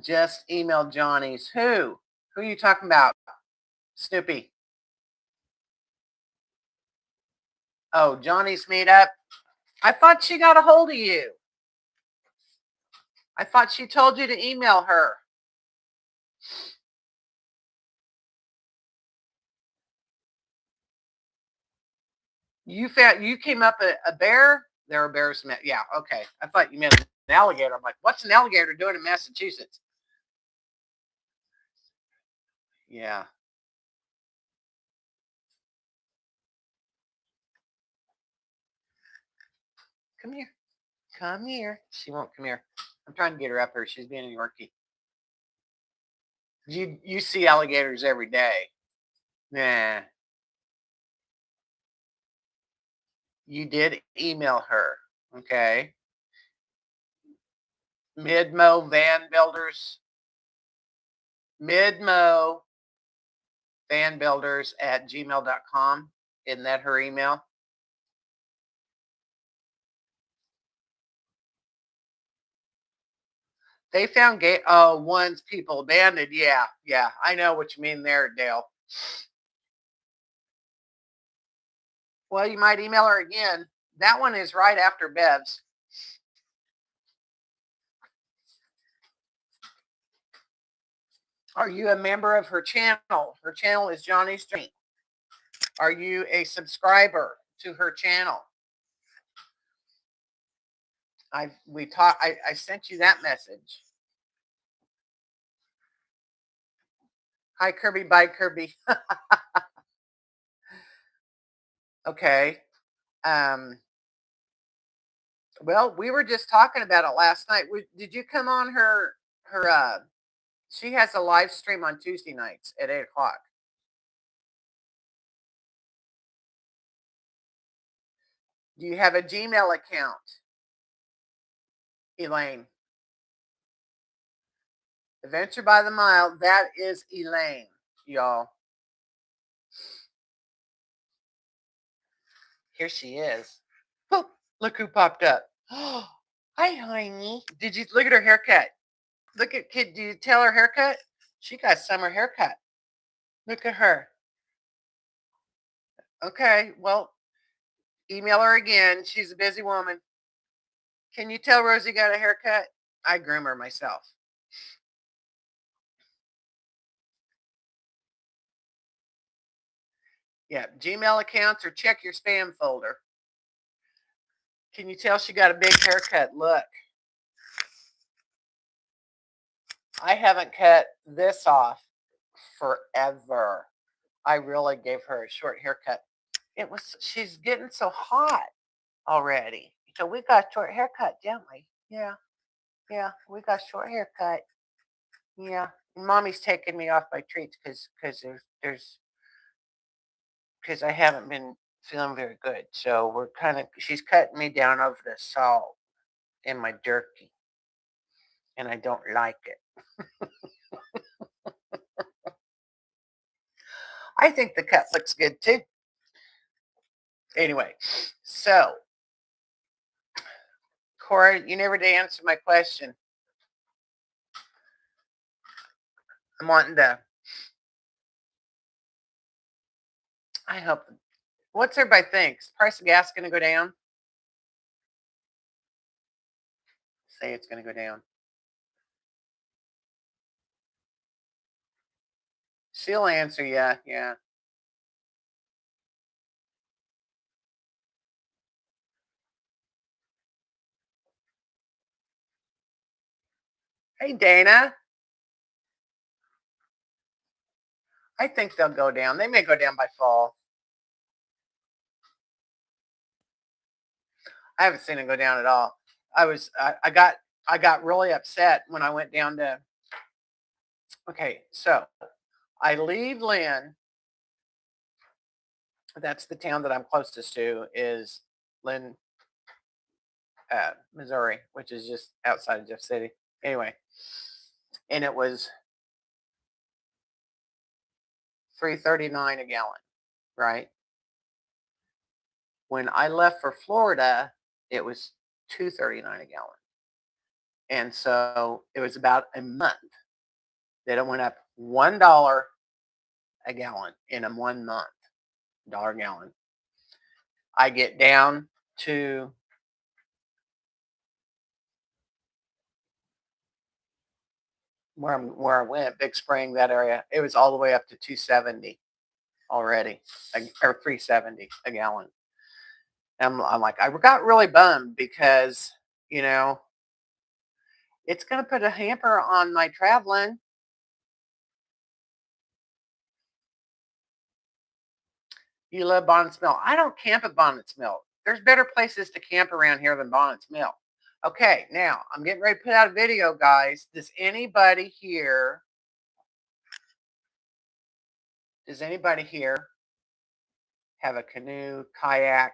Just emailed Johnny's. Who? Who are you talking about? Snoopy. Oh, Johnny's meetup. I thought she got a hold of you. I thought she told you to email her. You came up a bear? There were bears. Yeah, okay. I thought you meant an alligator. I'm like, what's an alligator doing in Massachusetts? Yeah. Come here. Come here. She won't come here. I'm trying to get her up here. She's being a Yorkie. You see alligators every day. Nah. You did email her. Okay. Midmo Van Builders. Midmo Van Builders at gmail.com. Isn't that her email? They found gay. Oh, one's people abandoned. Yeah, yeah. I know what you mean there, Dale. Well, you might email her again. That one is right after Bev's. Are you a member of her channel? Her channel is Johnny's Dream. Are you a subscriber to her channel? I sent you that message. Hi, Kirby. Bye, Kirby. Okay. Well, we were just talking about it last night. Did you come on her? She has a live stream on Tuesday nights at 8:00. Do you have a Gmail account, Elaine? Adventure by the Mile. That is Elaine, y'all. Here she is. Oh, look who popped up. Oh, hi, honey. Did you look at her haircut? Look at kid. Did you tell her haircut? She got summer haircut. Look at her. Okay, well, email her again. She's a busy woman. Can you tell Rosie got a haircut? I groom her myself. Yeah, Gmail accounts or check your spam folder. Can you tell she got a big haircut? Look. I haven't cut this off forever. I really gave her a short haircut. she's getting so hot already. So we got a short haircut, didn't we? Yeah. Yeah. We got a short haircut. Yeah. And mommy's taking me off my treats because because I haven't been feeling very good. So she's cutting me down over the salt in my jerky. And I don't like it. I think the cut looks good too. Anyway, so Cora, you never did answer my question. I'm wanting to. I hope. What's everybody thinks? Price of gas going to go down? Say it's going to go down. She'll answer, yeah. Hey, Dana. I think they'll go down. They may go down by fall. I haven't seen it go down at all. I got really upset when I went down to. Okay, so I leave Lynn. That's the town that I'm closest to is Lynn, Missouri, which is just outside of Jeff City. Anyway, and it was $3.39 a gallon, right? When I left for Florida, it was $2.39 a gallon, and so it was about a month that it went up $1 a gallon in a 1 month. $1 a gallon. I get down to where I went, Big Spring, that area. It was all the way up to $2.70 already, or $3.70 a gallon. And I'm like, I got really bummed because it's going to put a hamper on my traveling. You love Bonnet's Mill. I don't camp at Bonnet's Mill. There's better places to camp around here than Bonnet's Mill. Okay, now I'm getting ready to put out a video, guys. Does anybody here have a canoe, kayak,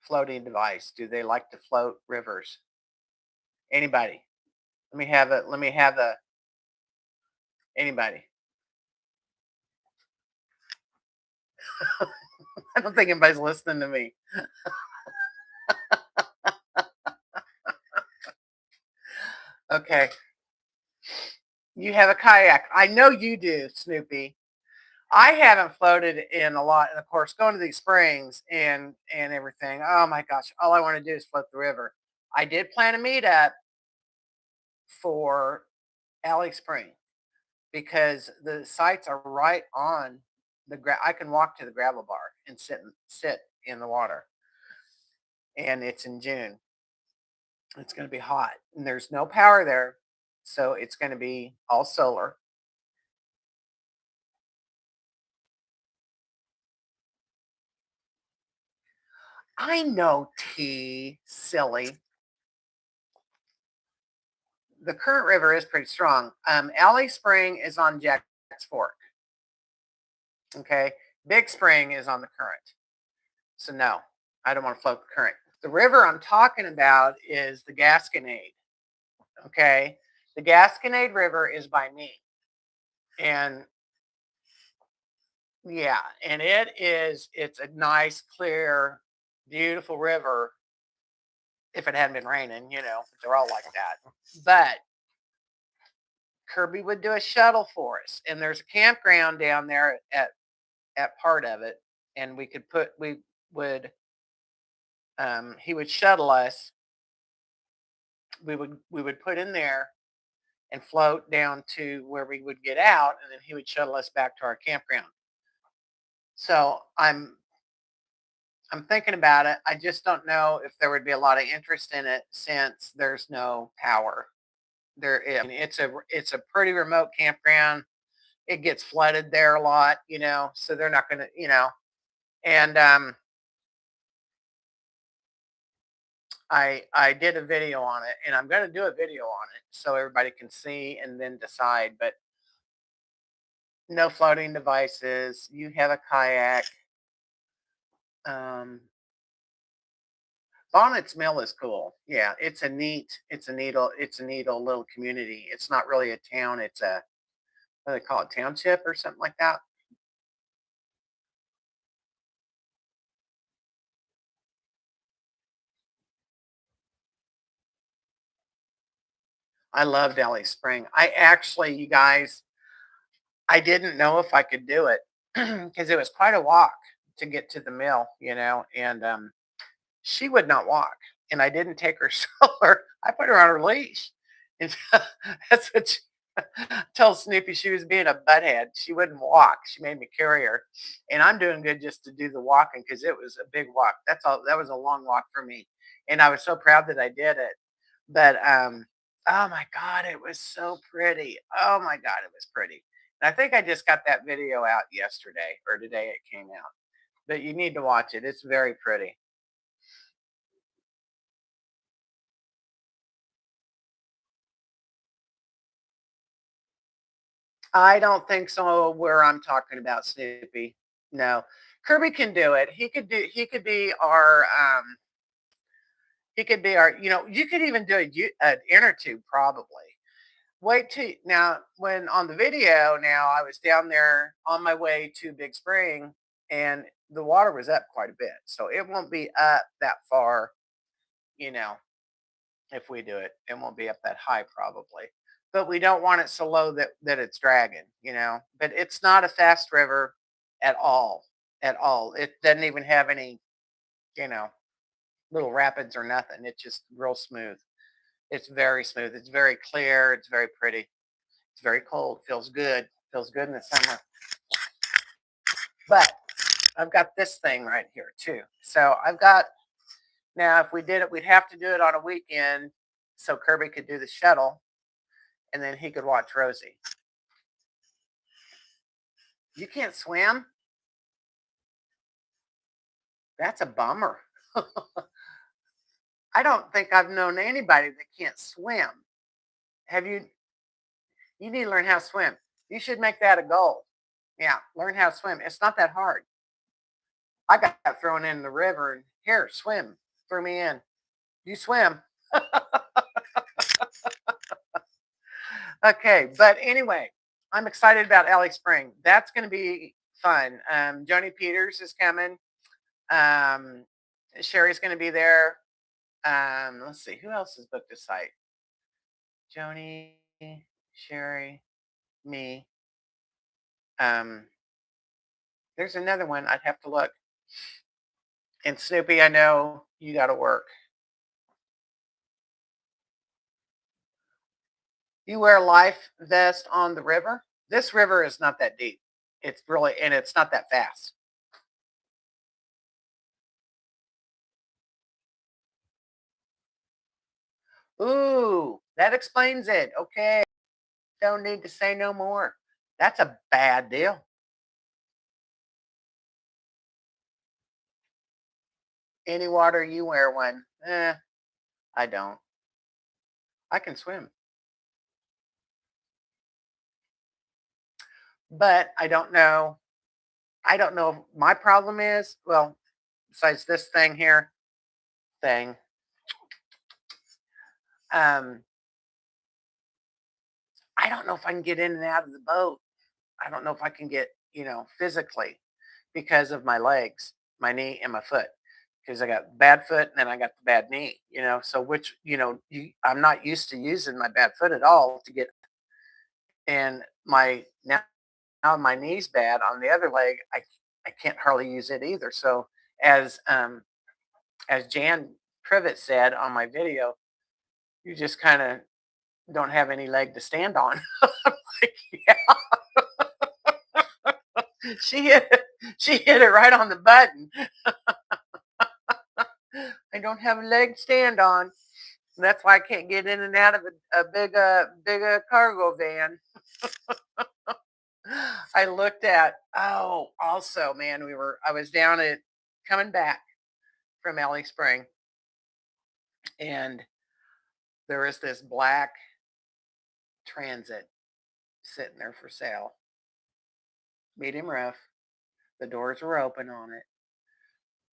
floating device? Do they like to float rivers? Anybody? Let me have anybody. I don't think anybody's listening to me. Okay. You have a kayak. I know you do, Snoopy. I haven't floated in a lot. And of course, going to these springs and everything. Oh my gosh. All I want to do is float the river. I did plan a meetup for Alley Spring because the sites are right on I can walk to the gravel bar and sit in the water. And it's in June. It's going to be hot and there's no power there. So it's going to be all solar. I know, T, silly. The current river is pretty strong. Alley Spring is on Jack's Fork. Okay. Big Spring is on the current. So no, I don't want to float the current. The river I'm talking about is the Gasconade. Okay. The Gasconade River is by me. And yeah, and it's a nice, clear, beautiful river. If it hadn't been raining, they're all like that. But Kirby would do a shuttle for us, and there's a campground down there at part of it, and he would shuttle us. We would put in there and float down to where we would get out, and then he would shuttle us back to our campground. So I'm thinking about it. I just don't know if there would be a lot of interest in it since there's no power. It's a pretty remote campground. It gets flooded there a lot, so they're not going to, And I did a video on it, and I'm going to do a video on it so everybody can see and then decide. But no floating devices. You have a kayak. Um, Bonnet's Mill is cool. Yeah, it's a neat old little community. It's not really a town. It's a, what do they call it, township or something like that. I love Valley Spring. I actually, you guys, I didn't know if I could do it because it was quite a walk to get to the mill, and she would not walk, and I didn't take her stroller. I put her on her leash, and that's what she told Snoopy she was being a butthead. She wouldn't walk. She made me carry her, and I'm doing good just to do the walking because it was a big walk. That's all. That was a long walk for me, and I was so proud that I did it. But oh my God, it was so pretty. Oh my God, it was pretty. And I think I just got that video out yesterday or today it came out. But you need to watch it. It's very pretty. I don't think so where I'm talking about Snoopy. No. Kirby can do it. He could be our, you could even do an inner tube probably. Wait till now when on the video now I was down there on my way to Big Spring and the water was up quite a bit. So it won't be up that far, you know, if we do it. It won't be up that high probably. But we don't want it so low that it's dragging. But it's not a fast river at all. At all. It doesn't even have any, you know, little rapids or nothing. It's just real smooth. It's very smooth. It's very clear. It's very pretty. It's very cold. Feels good. Feels good in the summer. But I've got this thing right here too. So I've got now if we did it, we'd have to do it on a weekend so Kirby could do the shuttle and then he could watch Rosie. You can't swim? That's a bummer. I don't think I've known anybody that can't swim. Have you? You need to learn how to swim. You should make that a goal. Yeah, learn how to swim. It's not that hard. I got thrown in the river and here, swim. Threw me in. You swim. Okay, but anyway, I'm excited about Alley Spring. That's going to be fun. Joni Peters is coming. Um, Sherry's going to be there. Let's see, who else has booked a site? Joni, Sherry, me. Um, there's another one. I'd have to look. And Snoopy, I know you got to work. You wear a life vest on the river. This river is not that deep. It's really, and it's not that fast. Ooh, that explains it. Okay. Don't need to say no more. That's a bad deal. Any water, you wear one. I don't. I can swim. But I don't know. I don't know. My problem is, well, besides this thing here, thing, um, I don't know if I can get in and out of the boat. I don't know if I can get, physically because of my legs, my knee, and my foot. Because I got bad foot and then I got the bad knee. So which, I'm not used to using my bad foot at all to get, and now my knee's bad on the other leg. I can't hardly use it either. So as as Jan Privet said on my video, you just kind of don't have any leg to stand on. Like, yeah, she hit it. She hit it right on the button. I don't have a leg to stand on. That's why I can't get in and out of a big cargo van. I looked at, oh, also, man, I was down at coming back from Alley Spring, and there was this black Transit sitting there for sale, medium rough. The doors were open on it.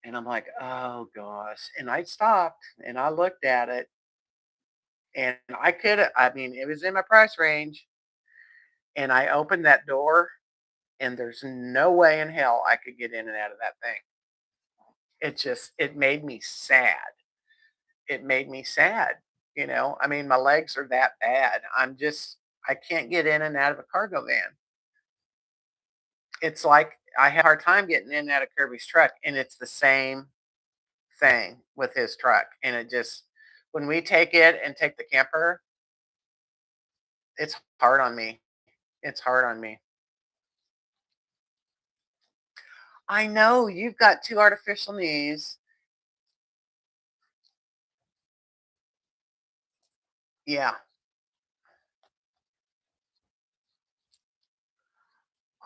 And I'm like, oh gosh. And I stopped and I looked at it, and I mean, it was in my price range. And I opened that door, and there's no way in hell I could get in and out of that thing. It made me sad. It made me sad. I mean, my legs are that bad. I can't get in and out of a cargo van. It's like I have a hard time getting in and out of Kirby's truck, and it's the same thing with his truck. And when we take it and take the camper, it's hard on me. It's hard on me. I know you've got two artificial knees. Yeah,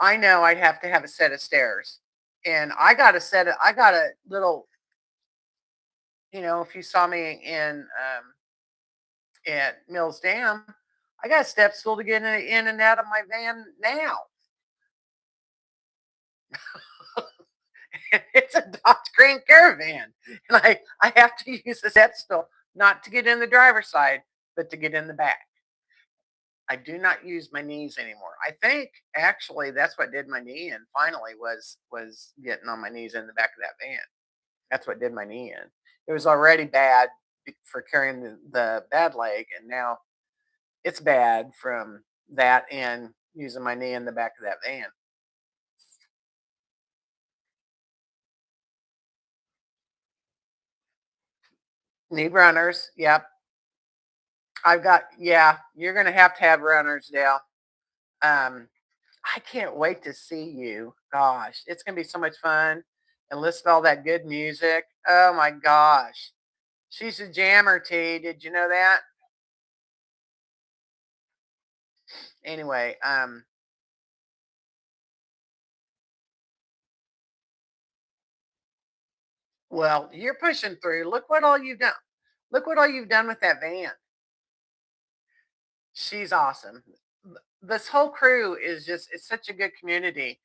I know I'd have to have a set of stairs. And I got a little, if you saw me at Mills Dam, I got a step stool to get in and out of my van now. It's a Dodge Grand Caravan. And I have to use a step stool, not to get in the driver's side, but to get in the back. I do not use my knees anymore. I think actually that's what did my knee in finally was getting on my knees in the back of that van. That's what did my knee in. It was already bad for carrying the bad leg, and now it's bad from that and using my knee in the back of that van. Need runners. Yep. Yeah, you're going to have runners, Dale. Um, I can't wait to see you. Gosh, it's going to be so much fun and listen to all that good music. Oh my gosh. She's a jammer, T. Did you know that? Anyway, well, you're pushing through. Look what all you've done. Look what all you've done with that van. She's awesome. This whole crew it's such a good community.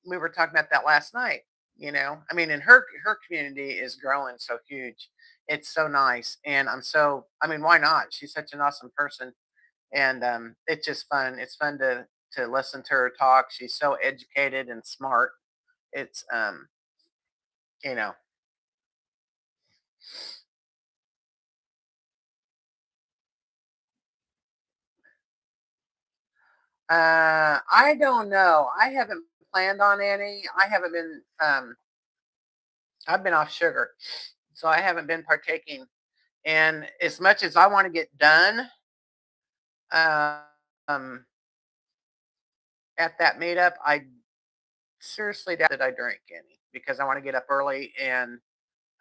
We were talking about that last night, I mean, and her community is growing so huge. It's so nice. And I mean, why not? She's such an awesome person. And it's just fun. It's fun to listen to her talk. She's so educated and smart. It's you know, I don't know. I haven't planned on any. I've been off sugar, so I haven't been partaking. And as much as I want to get done um, at that meetup, I seriously doubt that I drink any because I want to get up early and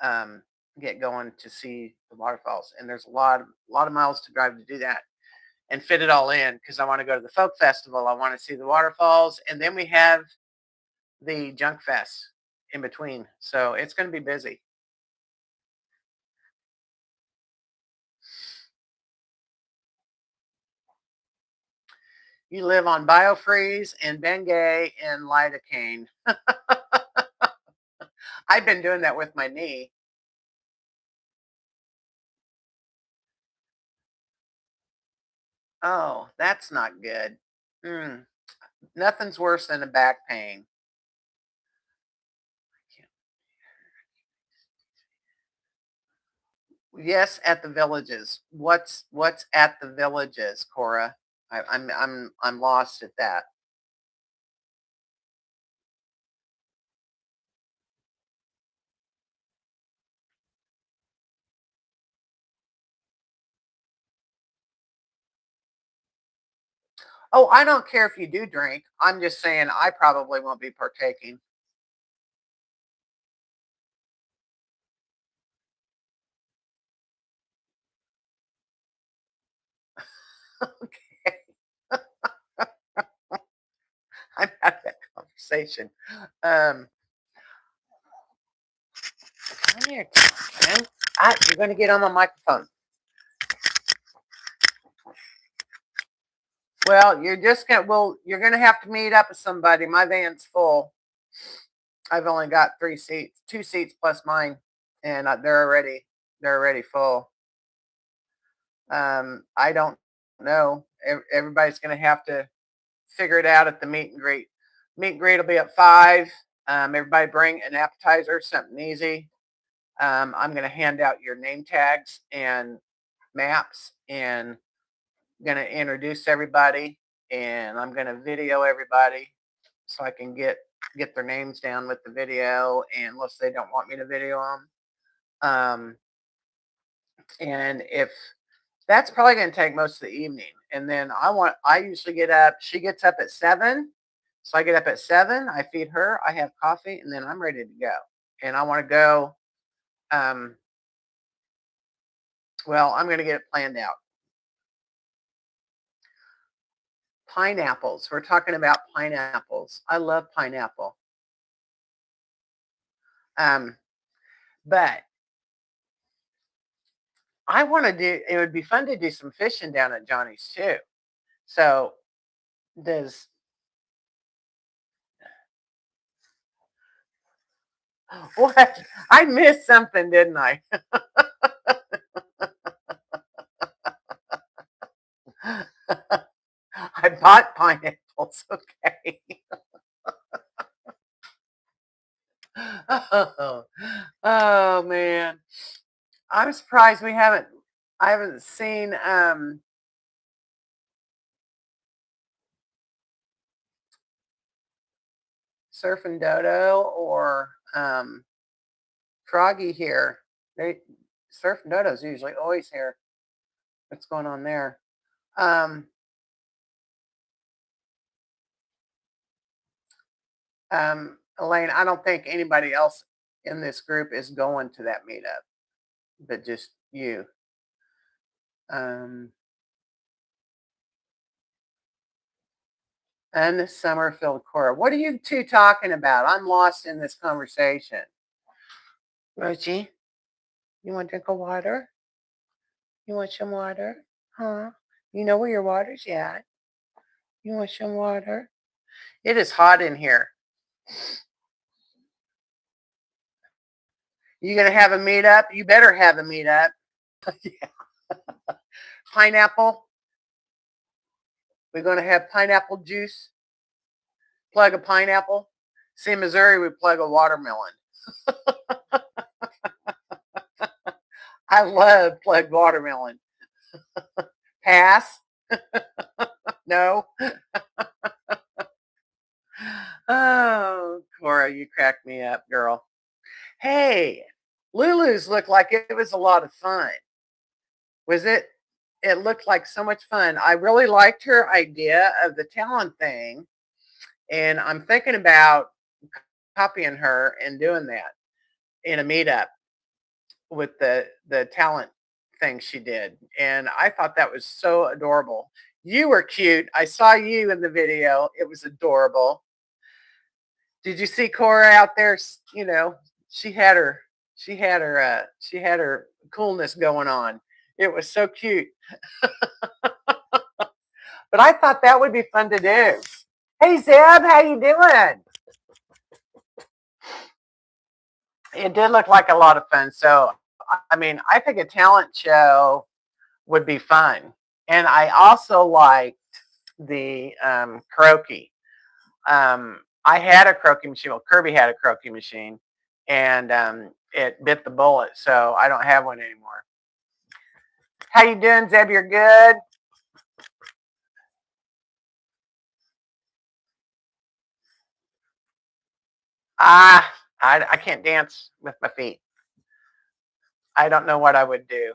um, get going to see the waterfalls. And there's a lot of miles to drive to do that and fit it all in because I want to go to the folk festival. I want to see the waterfalls, and then we have the junk fest in between. So it's going to be busy. You live on biofreeze and Bengay and lidocaine. I've been doing that with my knee. Oh, that's not good. Mm, nothing's worse than a back pain. Yes, at the villages. What's at the villages, Cora? I'm lost at that. Oh, I don't care if you do drink. I'm just saying I probably won't be partaking. Okay. I'm conversation. Come here, Ken. You're going to get on the microphone. Well, you're going to have to meet up with somebody. My van's full. I've only got 3 seats, 2 seats plus mine, and they're already full. I don't know. Everybody's going to have to figure it out at the meet and greet. Meet and greet will be at 5. Everybody bring an appetizer, something easy. I'm going to hand out your name tags and maps, and going to introduce everybody, and I'm going to video everybody so I can get their names down with the video, and unless they don't want me to video them. And if that's probably going to take most of the evening. And then I usually get up, she gets up at 7. So I get up at 7, I feed her, I have coffee, and then I'm ready to go. And I want to go, well, I'm going to get it planned out. Pineapples. We're talking about pineapples. I love pineapple. But I want to do, it would be fun to do some fishing down at Johnny's too. So what? I missed something, didn't I? I bought pineapples, okay. Oh man. I'm surprised I haven't seen Surf and Dodo or Froggy here. Surf and Dodo's usually always here. What's going on there? Elaine, I don't think anybody else in this group is going to that meetup, but just you. And the Summerfield Cora. What are you two talking about? I'm lost in this conversation. Rosie, you want to drink a water? You want some water? Huh? You know where your water's at? You want some water? It is hot in here. You gonna have a meetup? You better have a meetup. Yeah. Pineapple. We're gonna have pineapple juice. Plug a pineapple. See, in Missouri, we plug a watermelon. I love plugged watermelon. Pass. No. Oh, Cora, you cracked me up, girl. Hey, Lulu's looked like it was a lot of fun. Was it? It looked like so much fun. I really liked her idea of the talent thing. And I'm thinking about copying her and doing that in a meetup with the talent thing she did. And I thought that was so adorable. You were cute. I saw you in the video. It was adorable. Did you see Cora out there? You know, she had her coolness going on. It was so cute. But I thought that would be fun to do. Hey Zeb, how you doing? It did look like a lot of fun. So, I mean, I think a talent show would be fun. And I also liked the karaoke. I had a karaoke machine. Well, Kirby had a karaoke machine, and it bit the bullet. So I don't have one anymore. How you doing, Zeb? You're good? I can't dance with my feet. I don't know what I would do.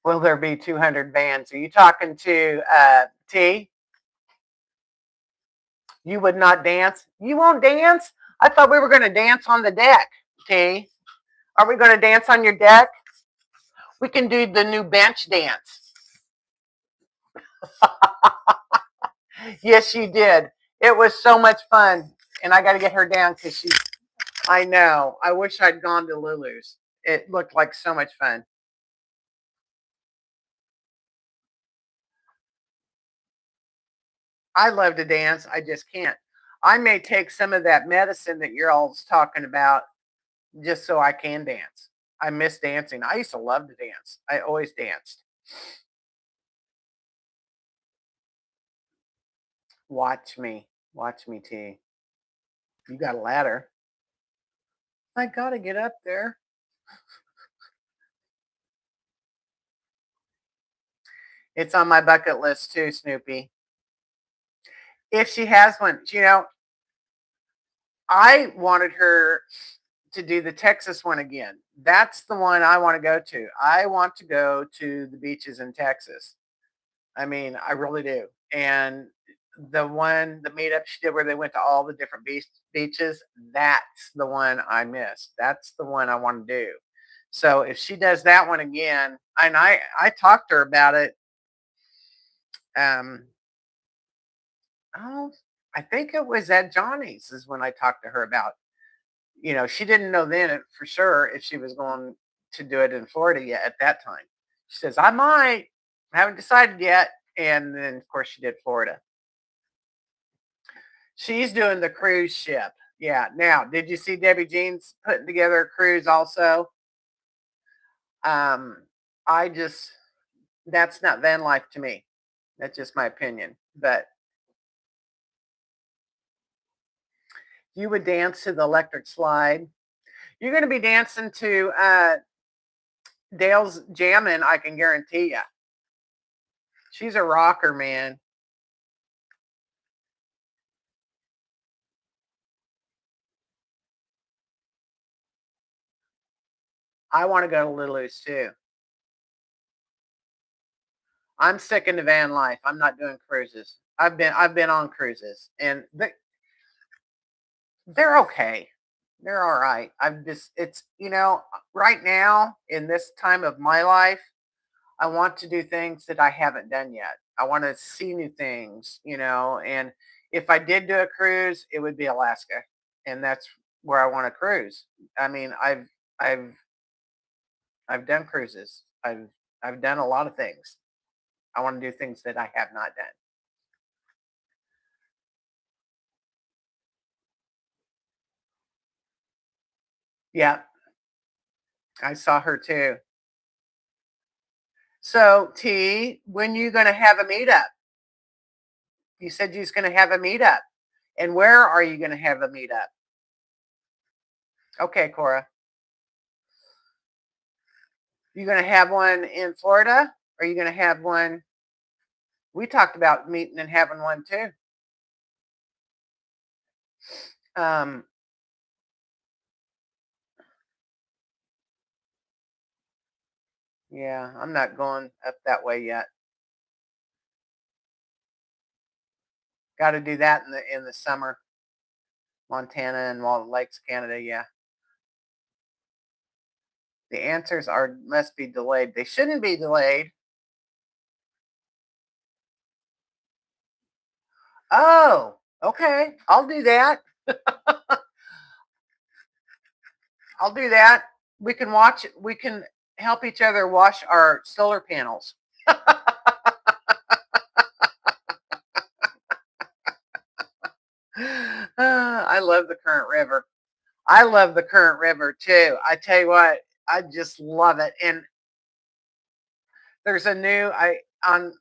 Will there be 200 bands? Are you talking to T? You would not dance? You won't dance? I thought we were going to dance on the deck, T. Are we going to dance on your deck? We can do the new bench dance. Yes, you did. It was so much fun. And I got to get her down because I know. I wish I'd gone to Lulu's. It looked like so much fun. I love to dance. I just can't. I may take some of that medicine that you're all talking about just so I can dance. I miss dancing. I used to love to dance. I always danced. Watch me. Watch me, T. You got a ladder. I got to get up there. It's on my bucket list too, Snoopy. If she has one, I wanted her to do the Texas one again. That's the one I want to go to. I want to go to the beaches in Texas. I mean, I really do. And the meetup she did where they went to all the different beaches, that's the one I missed. That's the one I want to do. So if she does that one again, and I talked to her about it. Um, oh, I think it was at Johnny's is when I talked to her about. She didn't know then for sure if she was going to do it in Florida yet at that time. She says, I might. I haven't decided yet. And then, of course, she did Florida. She's doing the cruise ship. Yeah. Now, did you see Debbie Jean's putting together a cruise also? Um, I just, that's not van life to me. That's just my opinion. But you would dance to the electric slide. You're going to be dancing to Dale's jamming, I can guarantee you. She's a rocker, man. I want to go to Lulu's too. I'm sticking to van life. I'm not doing cruises. I've been on cruises and they're okay. They're all right. It's right now in this time of my life, I want to do things that I haven't done yet. I want to see new things, and if I did do a cruise, it would be Alaska, and that's where I want to cruise. I mean, I've I've done cruises. I've done a lot of things. I want to do things that I have not done. Yeah, I saw her too. So, T, when you going to have a meetup? You said you was going to have a meetup. And where are you going to have a meetup? Okay, Cora. You going to have one in Florida? Or are you going to have one? We talked about meeting and having one too. Um, yeah, I'm not going up that way yet. Got to do that in the summer. Montana and Walnut Lakes, Canada. Yeah. The answers must be delayed. They shouldn't be delayed. Oh, okay. I'll do that. I'll do that. We can watch. We can help each other wash our solar panels. I love the current river. I love the current river too. I tell you what, I just love it. And there's a new on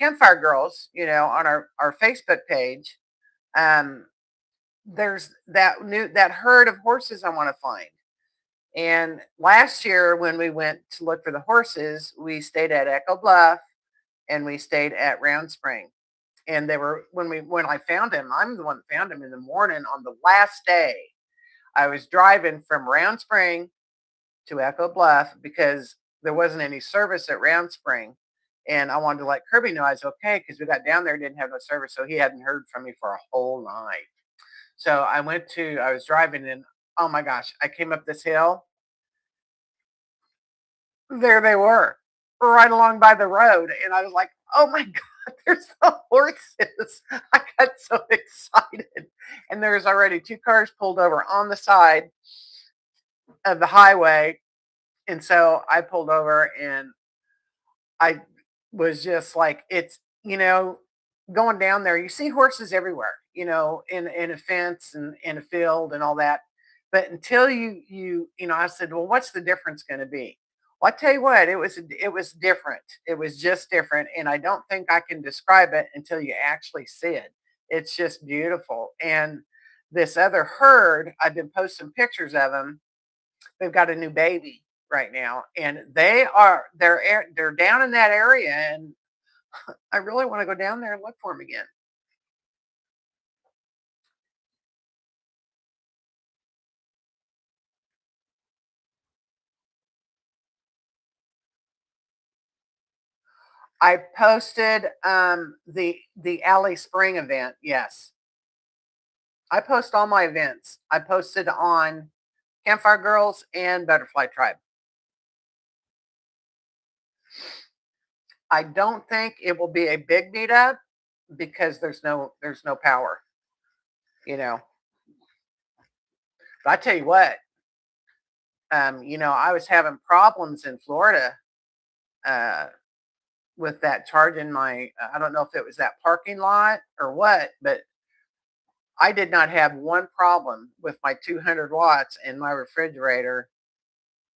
Campfiregirls, on our Facebook page. Um, there's that herd of horses I want to find. And last year when we went to look for the horses, we stayed at Echo Bluff and we stayed at Round Spring. And they were when I found him, I'm the one that found him in the morning on the last day. I was driving from Round Spring to Echo Bluff because there wasn't any service at Round Spring. And I wanted to let Kirby know I was okay because we got down there, didn't have no service. So he hadn't heard from me for a whole night. So I was driving and oh my gosh, I came up this hill. There they were right along by the road. And I was like, oh my God. There's the horses. I got so excited. And there's already 2 cars pulled over on the side of the highway. And so I pulled over and I was just like, it's, going down there, you see horses everywhere, in a fence and in a field and all that. But until I said, well, what's the difference going to be? Well, I tell you what, it was different. It was just different. And I don't think I can describe it until you actually see it. It's just beautiful. And this other herd, I've been posting pictures of them. They've got a new baby right now, and they're down in that area, and I really want to go down there and look for them again. I posted the Alley Spring event. Yes, I post all my events. I posted on Campfiregirls and Butterfly Tribe. I don't think it will be a big meetup because there's no power, you know. But I tell you what, I was having problems in Florida with that charging my, I don't know if it was that parking lot or what, but I did not have one problem with my 200 watts in my refrigerator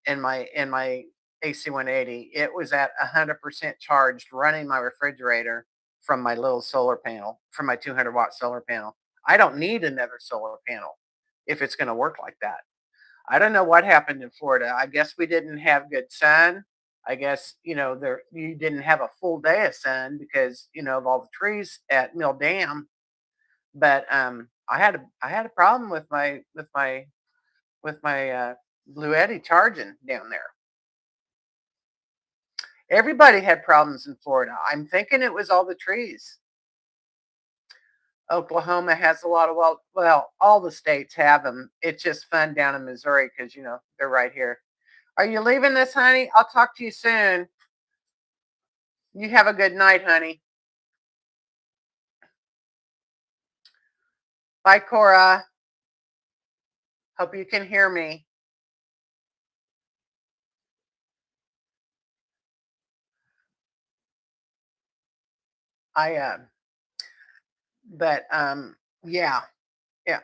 and my AC 180. It was at 100% charged running my refrigerator from my little solar panel, from my 200-watt solar panel. I don't need another solar panel if it's going to work like that. I don't know what happened in Florida. I guess we didn't have good sun. I guess, there you didn't have a full day of sun because, of all the trees at Mill Dam. But I had a problem with my Blue Eddy charging down there. Everybody had problems in Florida. I'm thinking it was all the trees. Oklahoma has a lot of well, all the states have them. It's just fun down in Missouri because they're right here. Are you leaving this, honey? I'll talk to you soon. You have a good night, honey. Bye, Cora. Hope you can hear me. I but yeah,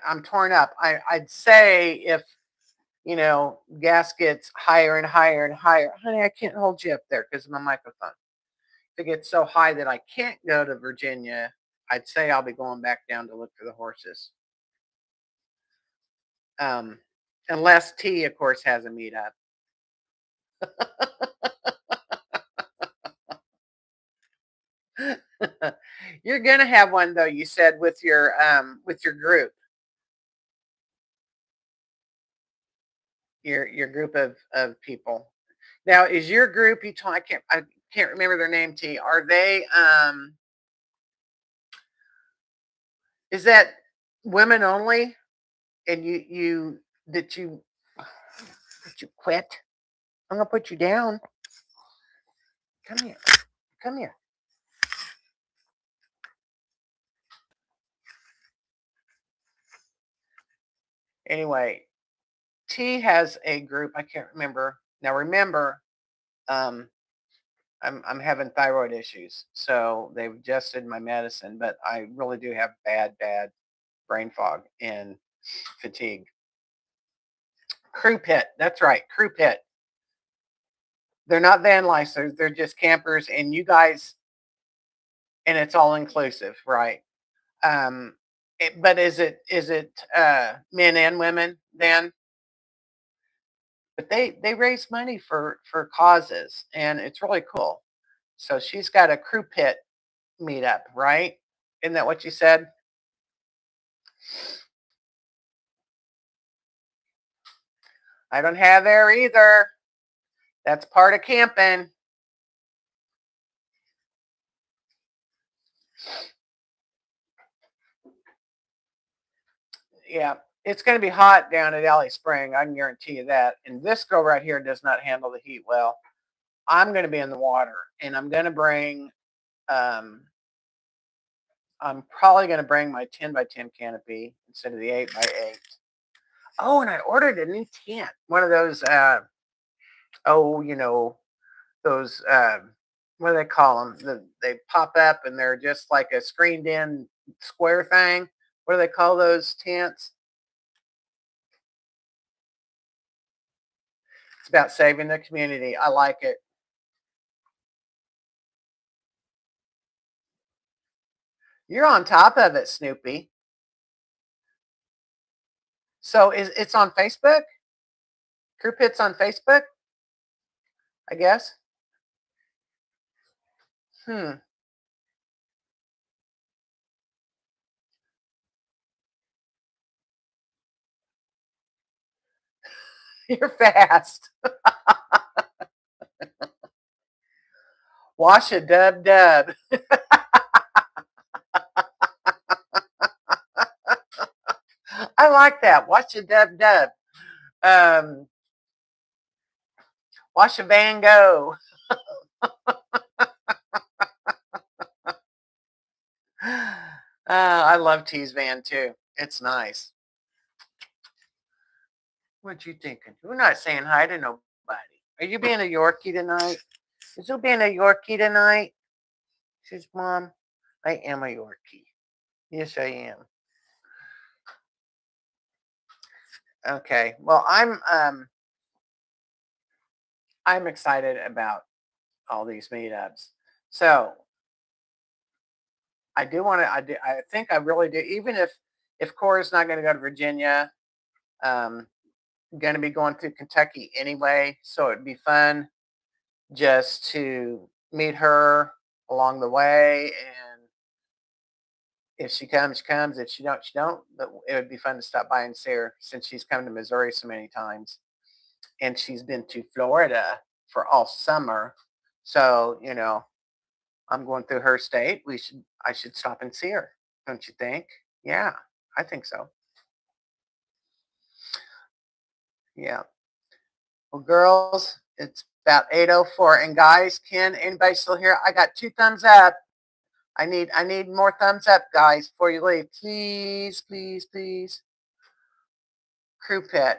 I'm torn up. I'd say if gas gets higher and higher and higher, honey, I can't hold you up there because of my microphone. If it gets so high that I can't go to Virginia, I'd say I'll be going back down to look for the horses. Unless T, of course, has a meetup. You're gonna have one though, you said, with your group. Your group of people. Now, is your group you told I can't remember their name, T. Are they is that women only? And you quit? I'm gonna put you down. Come here. Come here. Anyway, T has a group. I can't remember. Now remember, I'm having thyroid issues, so they've adjusted my medicine, but I really do have bad brain fog and fatigue. Crew pit. That's right. Crew pit. They're not van life. They're just campers, and you guys, and it's all inclusive, right? But is it men and women then? But they raise money for causes, and it's really cool. So she's got a crew pit meetup, right? Isn't that what you said? I don't have air either. That's part of camping. Yeah, it's going to be hot down at Alley Spring. I can guarantee you that. And this girl right here does not handle the heat well. I'm going to be in the water, and I'm going to bring I'm probably going to bring my 10 by 10 canopy instead of the 8 by 8. Oh, and I ordered a new tent. One of those, those, what do they call them? They pop up and they're just like a screened in square thing. What do they call those tents? It's about saving the community. I like it. You're on top of it, Snoopy. So it's on Facebook? Crew Pit's on Facebook, I guess. You're fast. Wash a dub dub. I like that. Watch a dub dub. Watch a Van Gogh. I love T's Van too. It's nice. What you thinking? We're not saying hi to nobody. Are you being a Yorkie tonight? Is you being a Yorkie tonight? Says, Mom, I am a Yorkie. Yes, I am. Okay. Well, I'm excited about all these meetups. So I do want to. I think I really do. Even if Cora's not going to go to Virginia, going to be going through Kentucky anyway. So it'd be fun just to meet her along the way. And if she comes, she comes. If she don't, she don't. But it would be fun to stop by and see her since she's come to Missouri so many times. And she's been to Florida for all summer. So, I'm going through her state. I should stop and see her. Don't you think? Yeah, I think so. Yeah. Well, girls, it's about 8:04. And guys, anybody still here? I got 2 thumbs up. I need more thumbs up, guys, before you leave. Please, please, please. Crew Pit.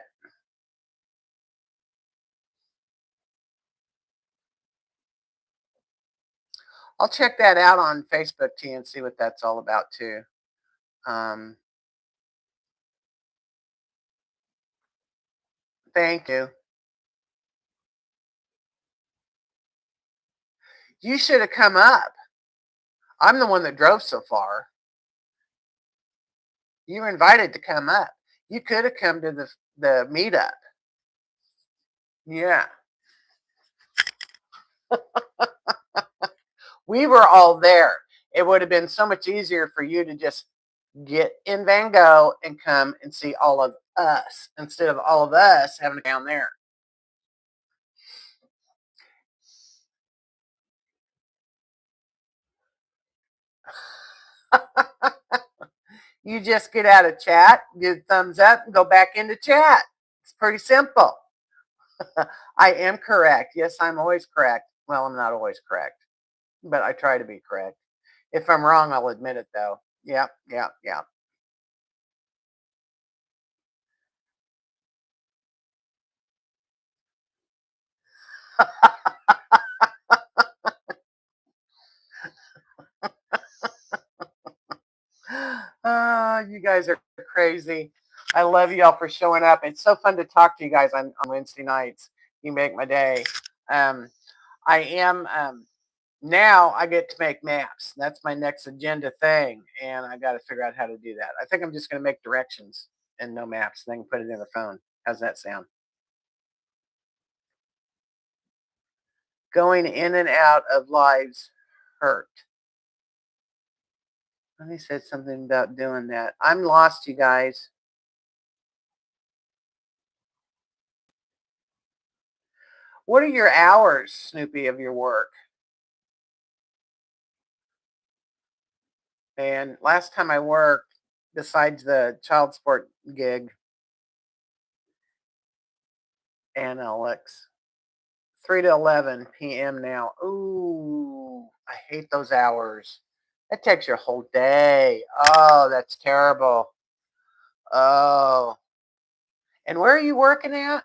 I'll check that out on Facebook too and see what that's all about too. Thank you. You should have come up. I'm the one that drove so far. You were invited to come up. You could have come to the meetup. Yeah. We were all there. It would have been so much easier for you to just get in Van Gogh and come and see all of us instead of all of us having to go down there. You just get out of chat, give thumbs up, and go back into chat. It's pretty simple. I am correct. Yes, I'm always correct. Well, I'm not always correct, but I try to be correct. If I'm wrong, I'll admit it though. Yep, yep, yep. You guys are crazy. I love y'all for showing up. It's so fun to talk to you guys on Wednesday nights. You make my day. I am now I get to make maps. That's my next agenda thing, and I got to figure out how to do that. I think I'm just going to make directions and no maps, and then put it in the phone. How's that sound? Going in and out of lives hurt. Let me say something about doing that. I'm lost, you guys. What are your hours, Snoopy, of your work? And last time I worked, besides the child support gig, and Alex, 3 to 11 p.m. now. Ooh, I hate those hours. That takes your whole day. Oh, that's terrible. Oh. And where are you working at?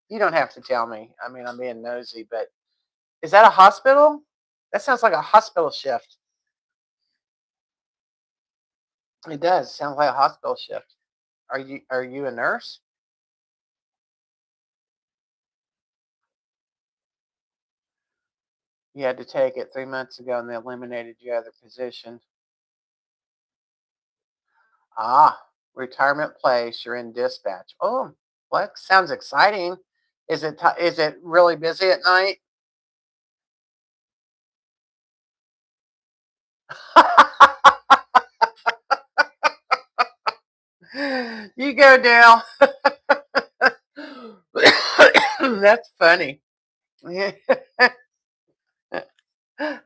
You don't have to tell me. I mean, I'm being nosy, but is that a hospital? That sounds like a hospital shift. It does. Sounds like a hospital shift. Are you a nurse? You had to take it 3 months ago and they eliminated your other position. Ah, retirement place. You're in dispatch. Oh, well, that sounds exciting. Is it really busy at night? You go, Dale. That's funny.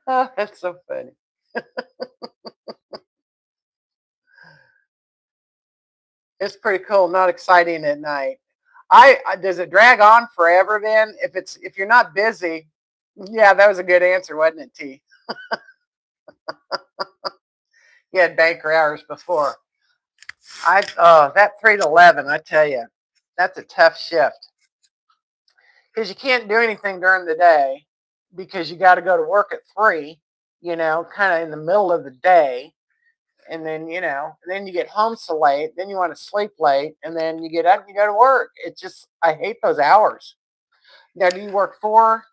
Oh, that's so funny. It's pretty cool. Not exciting at night. Does it drag on forever then? If you're not busy, yeah, that was a good answer, wasn't it, T? You had banker hours before. That 3 to 11, I tell you, that's a tough shift because you can't do anything during the day because you got to go to work at 3. Kind of in the middle of the day, and then then you get home so late, then you want to sleep late, and then you get up and you go to work. It's just I hate those hours. Now, do you work four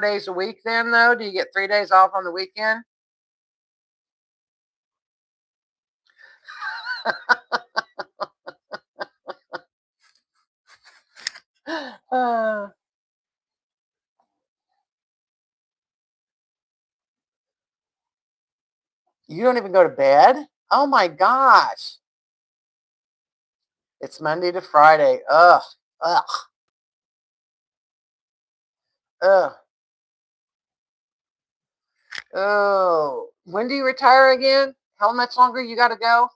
days a week then though? Do you get 3 days off on the weekend? Uh, you don't even go to bed? Oh my gosh. It's Monday to Friday. Ugh. Ugh. Ugh. Oh. When do you retire again? How much longer you got to go?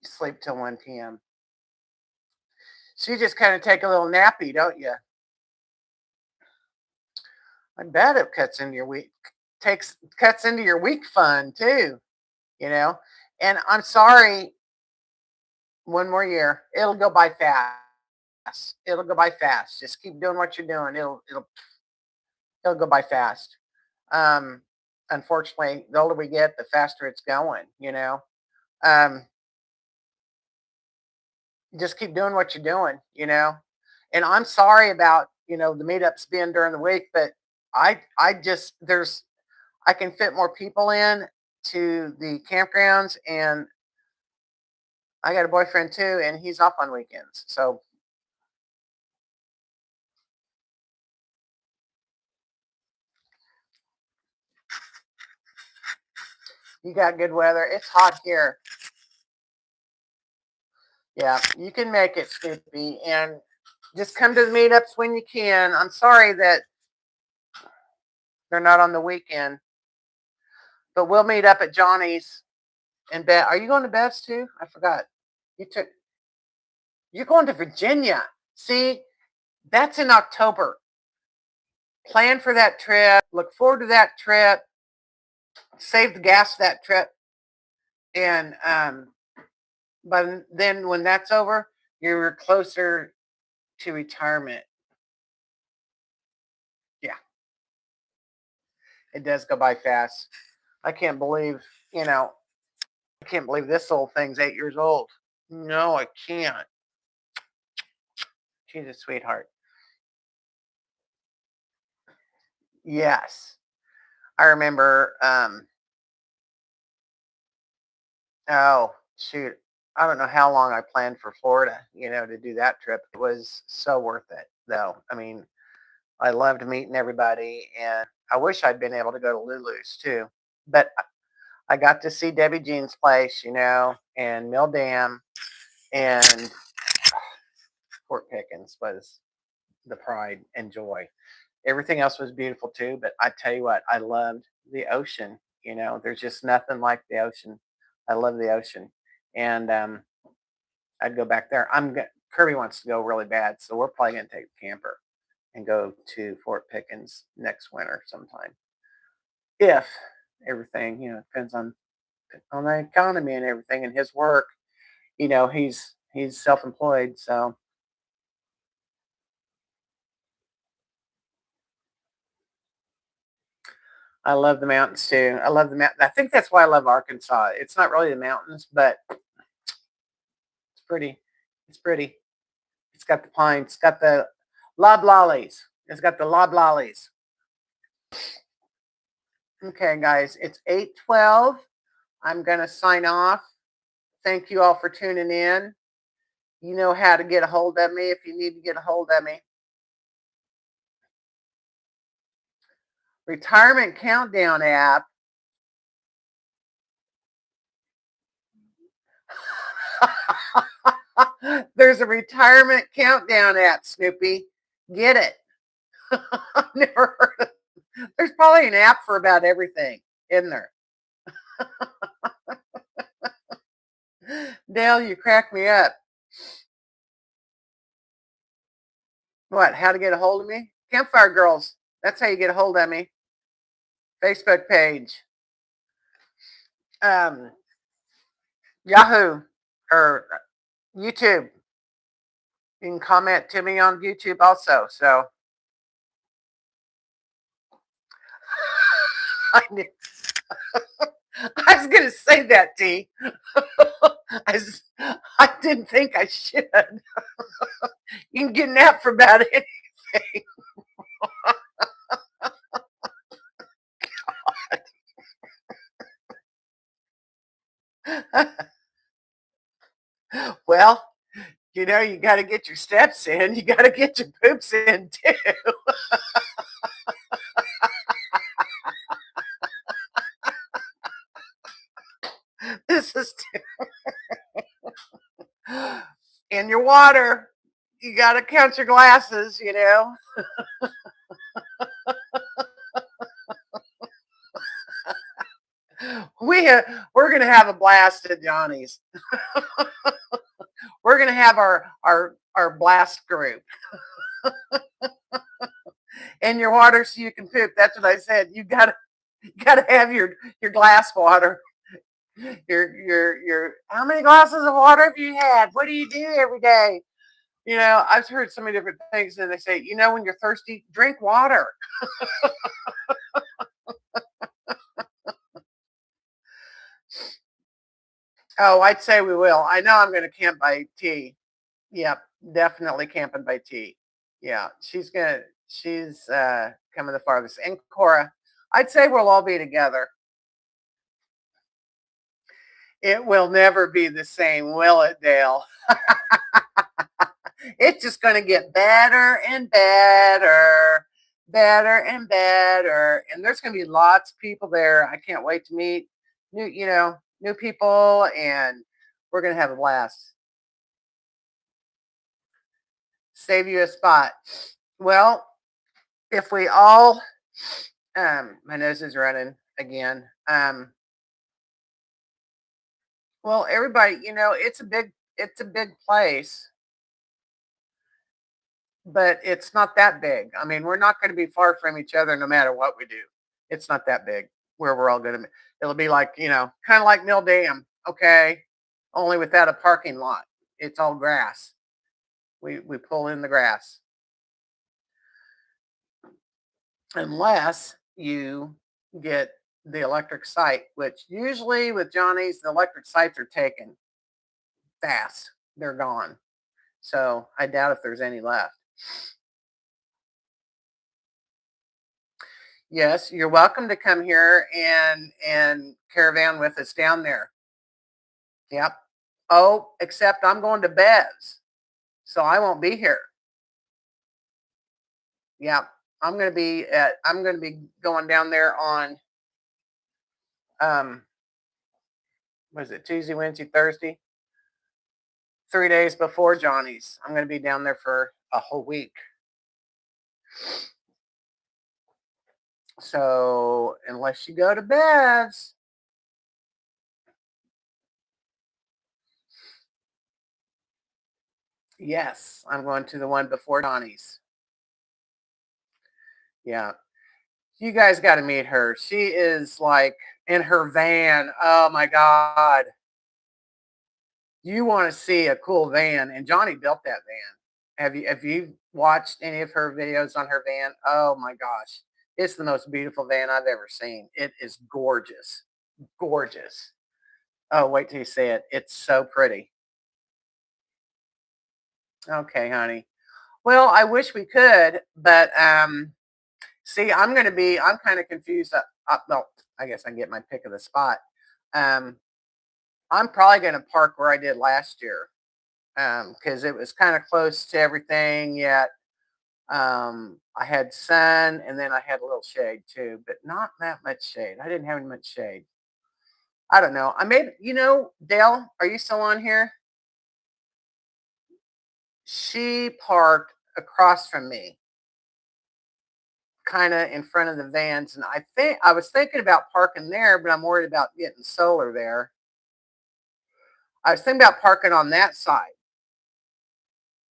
You sleep till 1 p.m. So you just kind of take a little nappy, don't you? I bet it cuts into your week fun too, you know. And I'm sorry, one more year. It'll go by fast. It'll go by fast. Just keep doing what you're doing. It'll go by fast. Um, Unfortunately, the older we get, the faster it's going. Um, just keep doing what you're doing. And I'm sorry about, the meetups being during the week, but I just I can fit more people in to the campgrounds, and I got a boyfriend too, and he's off on weekends. So you got good weather. It's hot here. Yeah, you can make it, Snoopy, and just come to the meetups when you can. I'm sorry that they're not on the weekend, but we'll meet up at Johnny's and Beth. Are you going to Beth's too? I forgot. You took. You're going to Virginia. See, that's in October. Plan for that trip. Look forward to that trip. Save the gas for that trip, and but then when that's over, you're closer to retirement. Yeah, it does go by fast. I can't believe, you know, I can't believe this old thing's 8 years old. No, I can't. She's a sweetheart. Yes. I remember, oh, shoot. I don't know how long I planned for Florida, to do that trip. It was so worth it, though. I mean, I loved meeting everybody, and I wish I'd been able to go to Lulu's too. But I got to see Debbie Jean's place, and Mill Dam, and Fort Pickens was the pride and joy. Everything else was beautiful too, but I tell you what, I loved the ocean. There's just nothing like the ocean. I love the ocean, and I'd go back there. Kirby wants to go really bad, so we're probably gonna take the camper. and go to Fort Pickens next winter sometime. If everything, depends on the economy and everything and his work. He's self-employed, so I love the mountains too. I love the mountain. I think that's why I love Arkansas. It's not really the mountains, but it's pretty. It's pretty. It's got the pines. It's got the loblollies. It's got the loblollies. Okay, guys, it's 8:12. I'm gonna sign off. Thank you all for tuning in. You know how to get a hold of me if you need to get a hold of me. Retirement Countdown app. There's a retirement countdown app, Snoopy. Get it. I've never heard of it. There's probably an app for about everything, isn't there? Dale, you crack me up. What? How to get a hold of me? Campfiregirls. That's how you get a hold of me. Facebook page. Yahoo or YouTube. You can comment to me on YouTube also. So I was going to say that, T. I didn't think I should. You can get an app for about anything. Well, you got to get your steps in. You got to get your poops in too. This is in your water. You got to count your glasses, We're going to have a blast at Johnny's. We're going to have our blast group. In your water so you can poop. That's what I said. You got to have your glass water. Your how many glasses of water have you had? What do you do every day? I've heard so many different things, and they say, when you're thirsty, drink water. Oh, I'd say we will. I know I'm going to camp by T. Yep, definitely camping by T. Yeah, she's coming the farthest. And Cora, I'd say we'll all be together. It will never be the same, will it, Dale? It's just going to get better and better, better and better. And there's going to be lots of people there. I can't wait to meet new people, and we're going to have a blast. Save you a spot. Well, if we all, my nose is running again. Well, everybody, it's a big place, but it's not that big. I mean, we're not going to be far from each other no matter what we do. It's not that big where we're all going to. It'll be like, kind of like Mill Dam, okay, only without a parking lot. It's all grass. We pull in the grass, unless you get the electric site, which usually with Johnny's, the electric sites are taken fast. They're gone. So I doubt if there's any left. Yes, you're welcome to come here and caravan with us down there. Yep. Oh, except I'm going to Bev's, so I won't be here. Yep. I'm going to be going down there on what is it, Tuesday, Wednesday, Thursday? 3 days before Johnny's. I'm going to be down there for a whole week. So unless you go to Bev's, yes, I'm going to the one before Johnny's. Yeah. You guys got to meet her. She is like in her van. Oh my God. You want to see a cool van, and Johnny built that van. Have you watched any of her videos on her van? Oh my gosh. It's the most beautiful van I've ever seen. It is gorgeous. Gorgeous. Oh, wait till you see it. It's so pretty. Okay, honey. Well, I wish we could, but see, I'm kind of confused. Well, I guess I can get my pick of the spot. Um, I'm probably going to park where I did last year because it was kind of close to everything. Yet I had sun and then I had a little shade too, but not that much shade. I didn't have any much shade. I don't know. I made, Dale, are you still on here? She parked across from me, kind of in front of the vans, and I was thinking about parking there, but I'm worried about getting solar there. I was thinking about parking on that side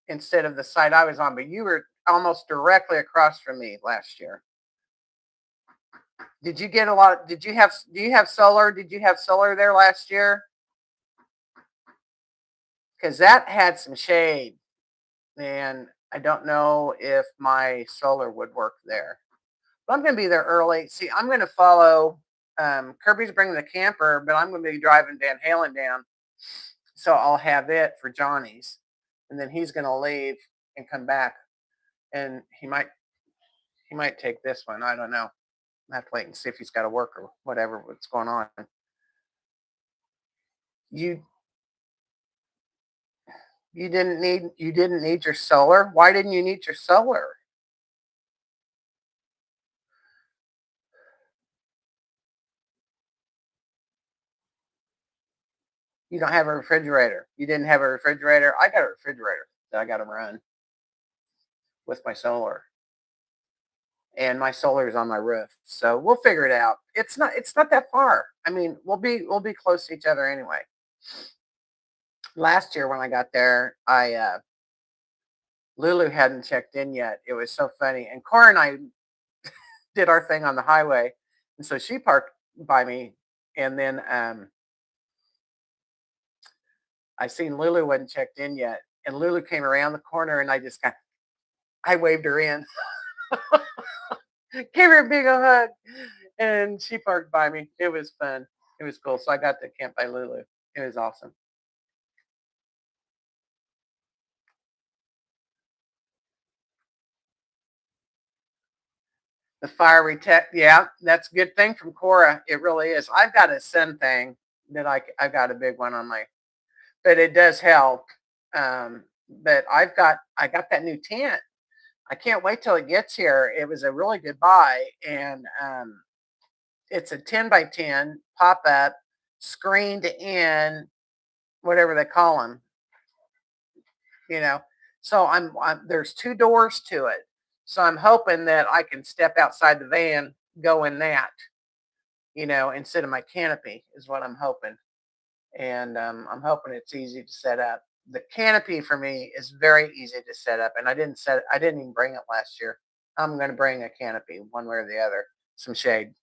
instead of the side I was on, but you were almost directly across from me last year. Did you get a lot? Do you have solar? Did you have solar there last year? Because that had some shade, and I don't know if my solar would work there. But I'm going to be there early. See, I'm going to follow. Kirby's bringing the camper, but I'm going to be driving Van Halen down, so I'll have it for Johnny's, and then he's going to leave and come back, and he might take this one. I don't know. I have to wait and see if he's got to work or what's going on. You you didn't need your solar. Why didn't you need your solar? You don't have a refrigerator. You didn't have a refrigerator. I got a refrigerator that I got to run with my solar, and my solar is on my roof. So we'll figure it out. It's not that far. I mean, we'll be close to each other anyway. Last year when I got there, I Lulu hadn't checked in yet. It was so funny, and Cora and I did our thing on the highway, and so she parked by me, and then I seen Lulu wasn't checked in yet, and Lulu came around the corner, and I waved her in, gave her a big old hug, and she parked by me. It was fun. It was cool. So I got to camp by Lulu. It was awesome. The fiery tech, yeah, that's a good thing from Cora. It really is. I've got a sun thing that I got a big one on my, but it does help. But I got that new tent. I can't wait till it gets here. It was a really good buy, and it's a 10 by 10 pop up, screened in, whatever they call them, you know. So there's two doors to it. So I'm hoping that I can step outside the van, go in that, instead of my canopy is what I'm hoping. And I'm hoping it's easy to set up. The canopy for me is very easy to set up, and I didn't even bring it last year. I'm going to bring a canopy one way or the other, some shade.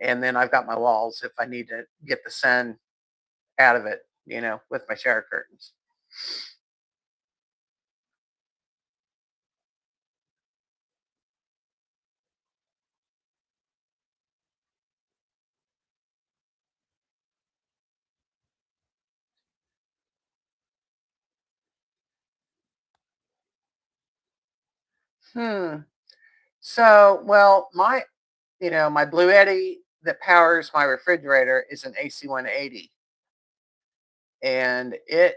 And then I've got my walls if I need to get the sun out of it, with my shower curtains. Hmm. So, well, my Blue Eddy that powers my refrigerator is an AC 180, and it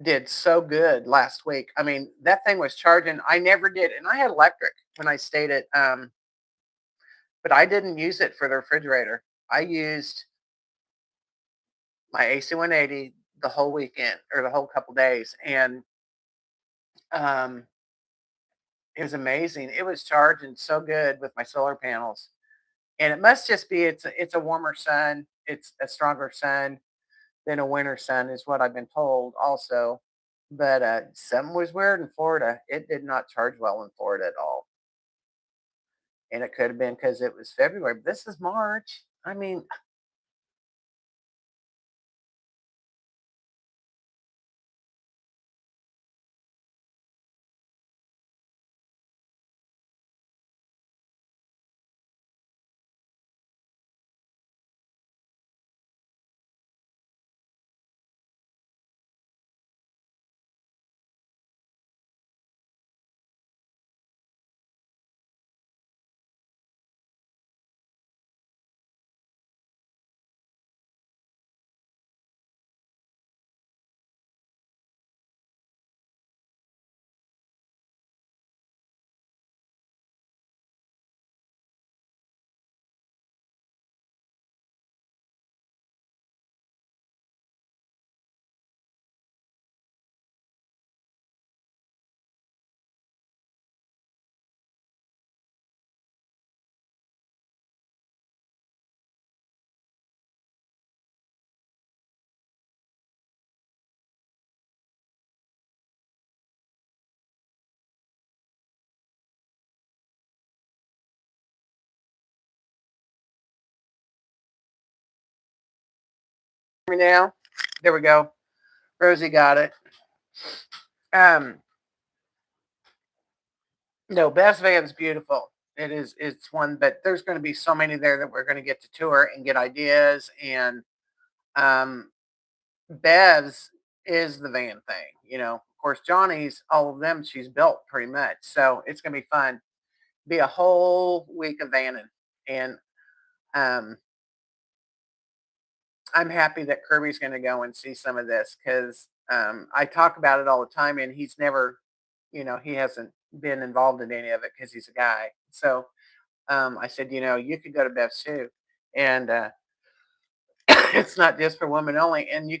did so good last week. I mean, that thing was charging. I never did, and I had electric when I stayed at, but I didn't use it for the refrigerator. I used my AC 180 the whole weekend or the whole couple days, and um, it was amazing. It was charging so good with my solar panels, and it must just be it's a warmer sun. It's a stronger sun than a winter sun, is what I've been told. Also, but something was weird in Florida. It did not charge well in Florida at all. And it could have been because it was February, but this is March. I mean, now, there we go. Rosie got it. Um, no, Best Van's beautiful. It is. It's one, but there's going to be so many there that we're going to get to tour and get ideas. And um, Bev's is the van thing. You know, of course, Johnny's, all of them, she's built pretty much. So it's going to be fun. Be a whole week of vanning. And um, I'm happy that Kirby's going to go and see some of this because I talk about it all the time, and he's never, he hasn't been involved in any of it because he's a guy. So I said, you could go to Bev's too, and it's not just for women only. And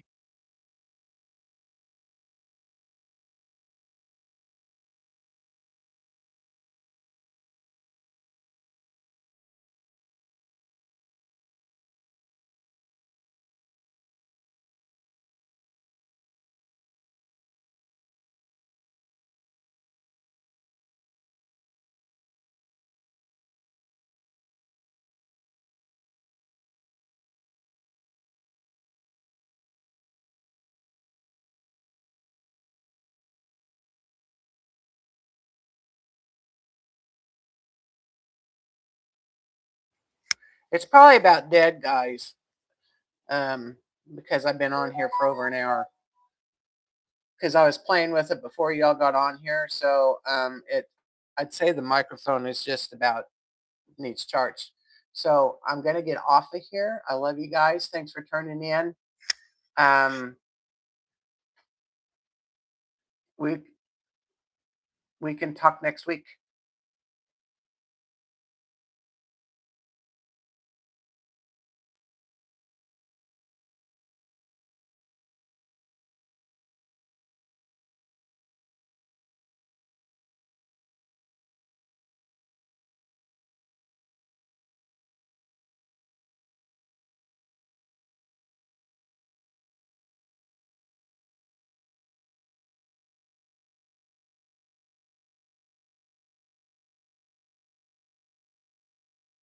it's probably about dead guys because I've been on here for over an hour because I was playing with it before y'all got on here. So I'd say the microphone is just about needs charged. So I'm gonna get off of here. I love you guys. Thanks for turning in. Um, we we can talk next week.